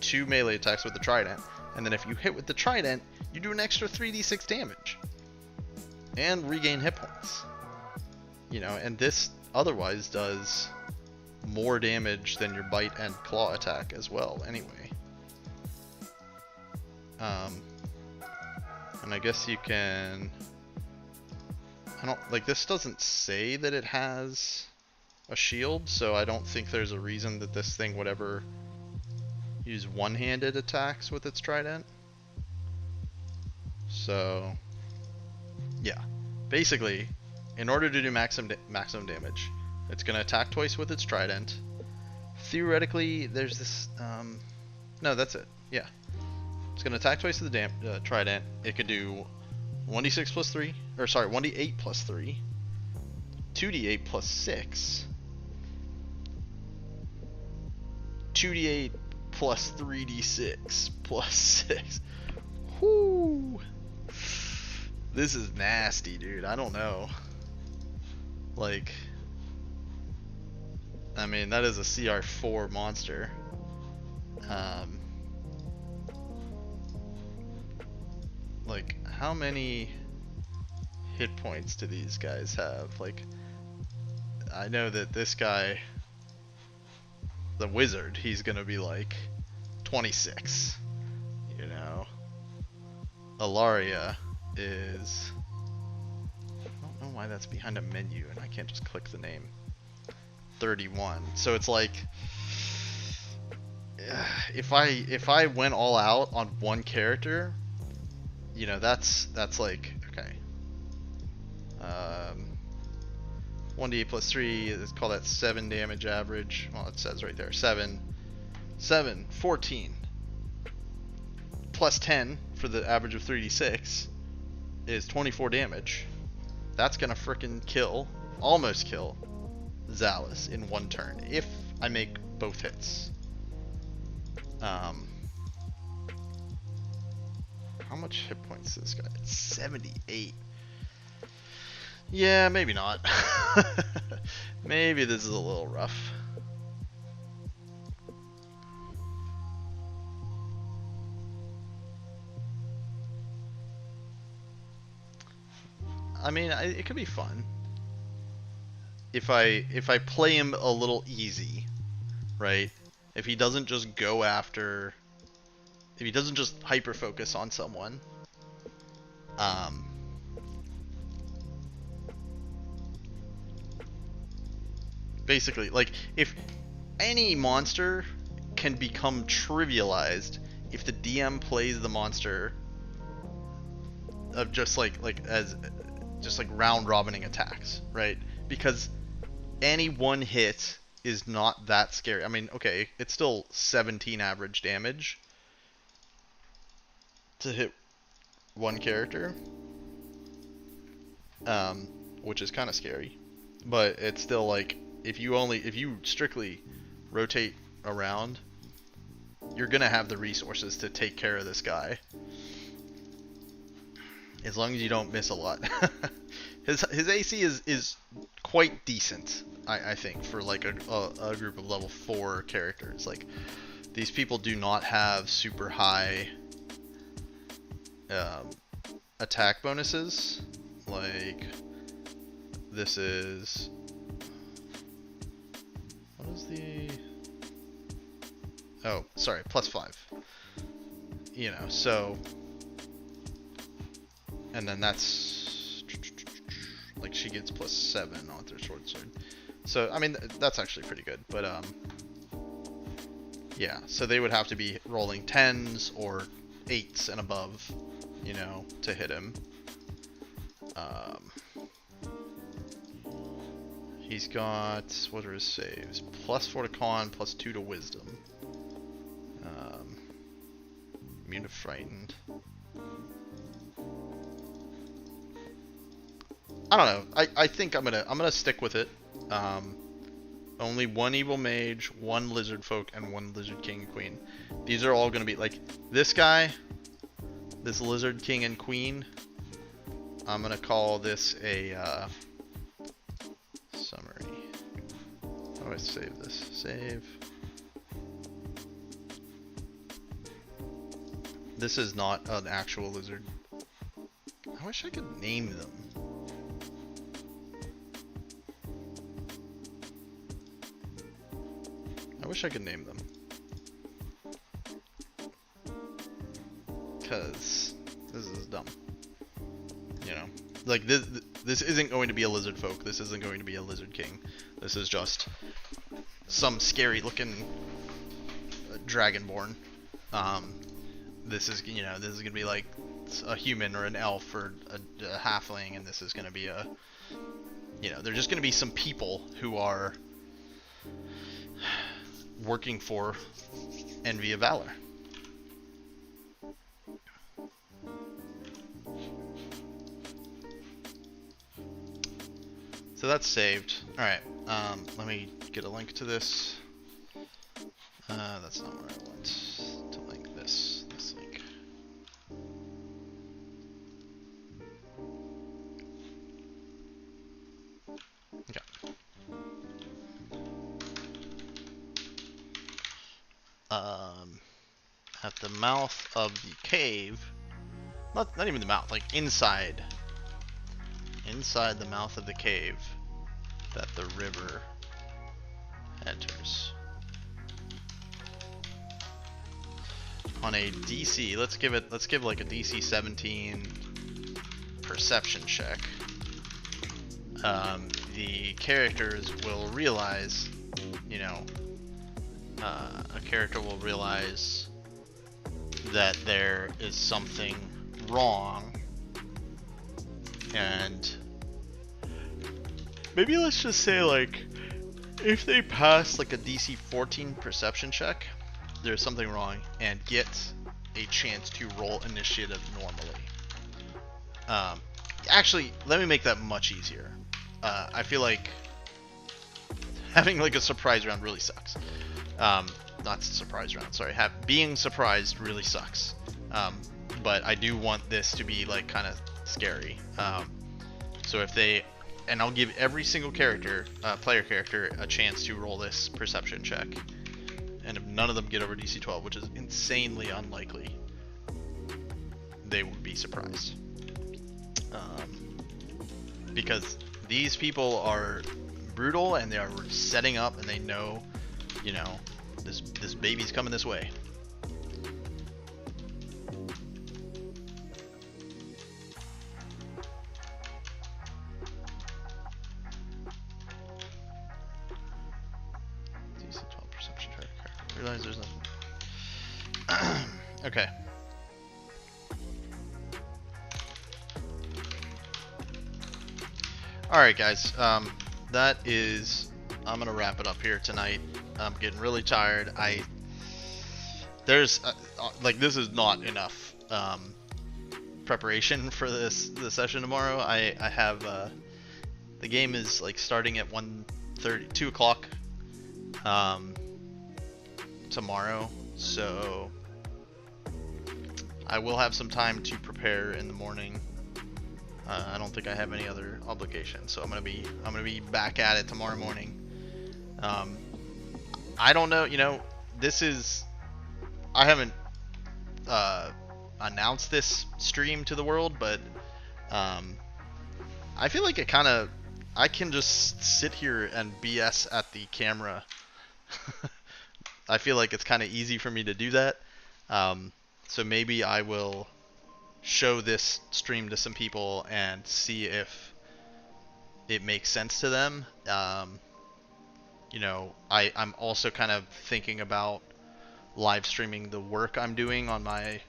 S1: 2 melee attacks with the trident, and then if you hit with the trident, you do an extra 3d6 damage and regain hit points. And this otherwise does more damage than your bite and claw attack as well anyway. And I guess you can, this doesn't say that it has a shield, so I don't think there's a reason that this thing would ever use one-handed attacks with its trident. So yeah, basically, in order to do maximum damage, it's going to attack twice with its trident. Theoretically, there's this, no, that's it, yeah. It's going to attack twice with the trident. It could do 1d6 plus 3, or sorry, 1d8 plus 3, 2d8 plus 6, 2d8 plus 3d6 plus 6. Whoo! This is nasty, dude. I don't know. Like, I mean, that is a CR4 monster. Like, how many hit points do these guys have? Like, I know that this guy, the wizard, he's gonna be like 26, you know. Alaria is, I don't know why that's behind a menu and I can't just click the name. 31. So it's like, if I went all out on one character, you know, that's like, okay. 1d8 plus 3, let's call that 7 damage average. Well, it says right there, 7, 14. Plus 10 for the average of 3d6 is 24 damage. That's gonna frickin' kill, almost kill, Zalus in one turn, if I make both hits. How much hit points is this guy? 78. Yeah, maybe not. Maybe this is a little rough. I mean, it could be fun if I play him a little easy, right? If he doesn't just go after, if he doesn't just hyper focus on someone, basically, like, if any monster can become trivialized if the DM plays the monster of just like round robining attacks, right? Because any one hit is not that scary. I mean, okay, it's still 17 average damage to hit one character, which is kind of scary, but it's still like, if you strictly rotate around, you're gonna have the resources to take care of this guy, as long as you don't miss a lot. His AC is quite decent, I think, for like a group of level 4 characters. Like, these people do not have super high attack bonuses. Like, this is, what is the, oh, sorry, +5. You know, so, and then that's, like, she gets +7 on her sword. So, I mean, that's actually pretty good, but, yeah, so they would have to be rolling 10s or 8s and above, you know, to hit him. He's got, what are his saves? +4 to con, +2 to wisdom. Immune to frightened. I don't know. I think I'm gonna stick with it. Only one evil mage, one lizard folk, and one lizard king and queen. These are all gonna be like this guy, this lizard king and queen. I'm gonna call this a summary. How do I save this? Save. This is not an actual lizard. I wish I could name them. I wish I could name them. Because this is dumb. You know? Like, this isn't going to be a lizard folk. This isn't going to be a lizard king. This is just some scary looking dragonborn. This is, you know, this is gonna be like a human or an elf or a halfling, and this is gonna be a, you know, they're just gonna be some people who are working for Envy of Valor. So that's saved. Alright, let me get a link to this. That's not where I want to link this link. Okay. At the mouth of the cave, not even the mouth, like inside the mouth of the cave that the river enters. On a DC, let's give like a DC 17 perception check. The characters will realize, you know, a character will realize that there is something wrong, and maybe let's just say, like, if they pass like a DC 14 perception check, there's something wrong, and get a chance to roll initiative normally. Actually, let me make that much easier. I feel like having like a surprise round really sucks. Not surprise round, sorry. Being surprised really sucks. But I do want this to be like kind of scary. So if they, and I'll give every single character, player character, a chance to roll this perception check. And if none of them get over DC 12, which is insanely unlikely, they would be surprised. Because these people are brutal, and they are setting up, and they know, you know, this baby's coming this way. DC 12 perception check. Realize there's nothing. Okay. Alright guys, that is, I'm gonna wrap it up here tonight. I'm getting really tired. There's like, this is not enough preparation for the session tomorrow. I have the game is like starting at 1:30, 2 o'clock tomorrow, so I will have some time to prepare in the morning. I don't think I have any other obligations, so I'm gonna be back at it tomorrow morning. I don't know, you know, I haven't announced this stream to the world, but I feel like I can just sit here and BS at the camera. I feel like it's kind of easy for me to do that. So maybe I will show this stream to some people and see if it makes sense to them. You know, I'm also kind of thinking about live streaming the work I'm doing on my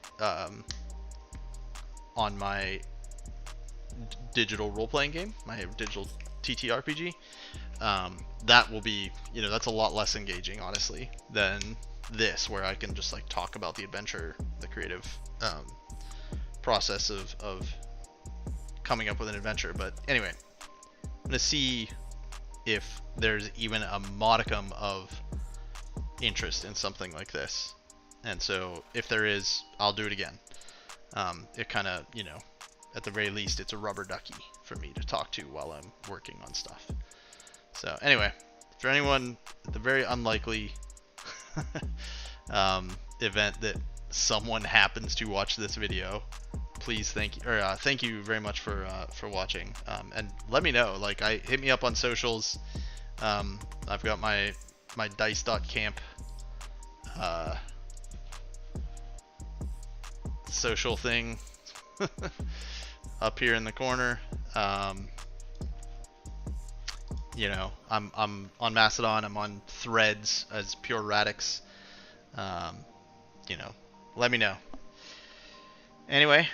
S1: digital role-playing game, my digital TTRPG. That will be, you know, that's a lot less engaging, honestly, than this, where I can just like talk about the adventure, the creative process of coming up with an adventure. But anyway, I'm gonna see if there's even a modicum of interest in something like this, and so if there is, I'll do it again. It kind of, you know, at the very least, it's a rubber ducky for me to talk to while I'm working on stuff. So anyway, for anyone, the very unlikely event that someone happens to watch this video, please thank you very much for watching, and let me know, like, hit me up on socials. I've got my dice.camp social thing up here in the corner. You know, I'm on Mastodon, I'm on Threads as Pure Radix. You know, let me know. Anyway,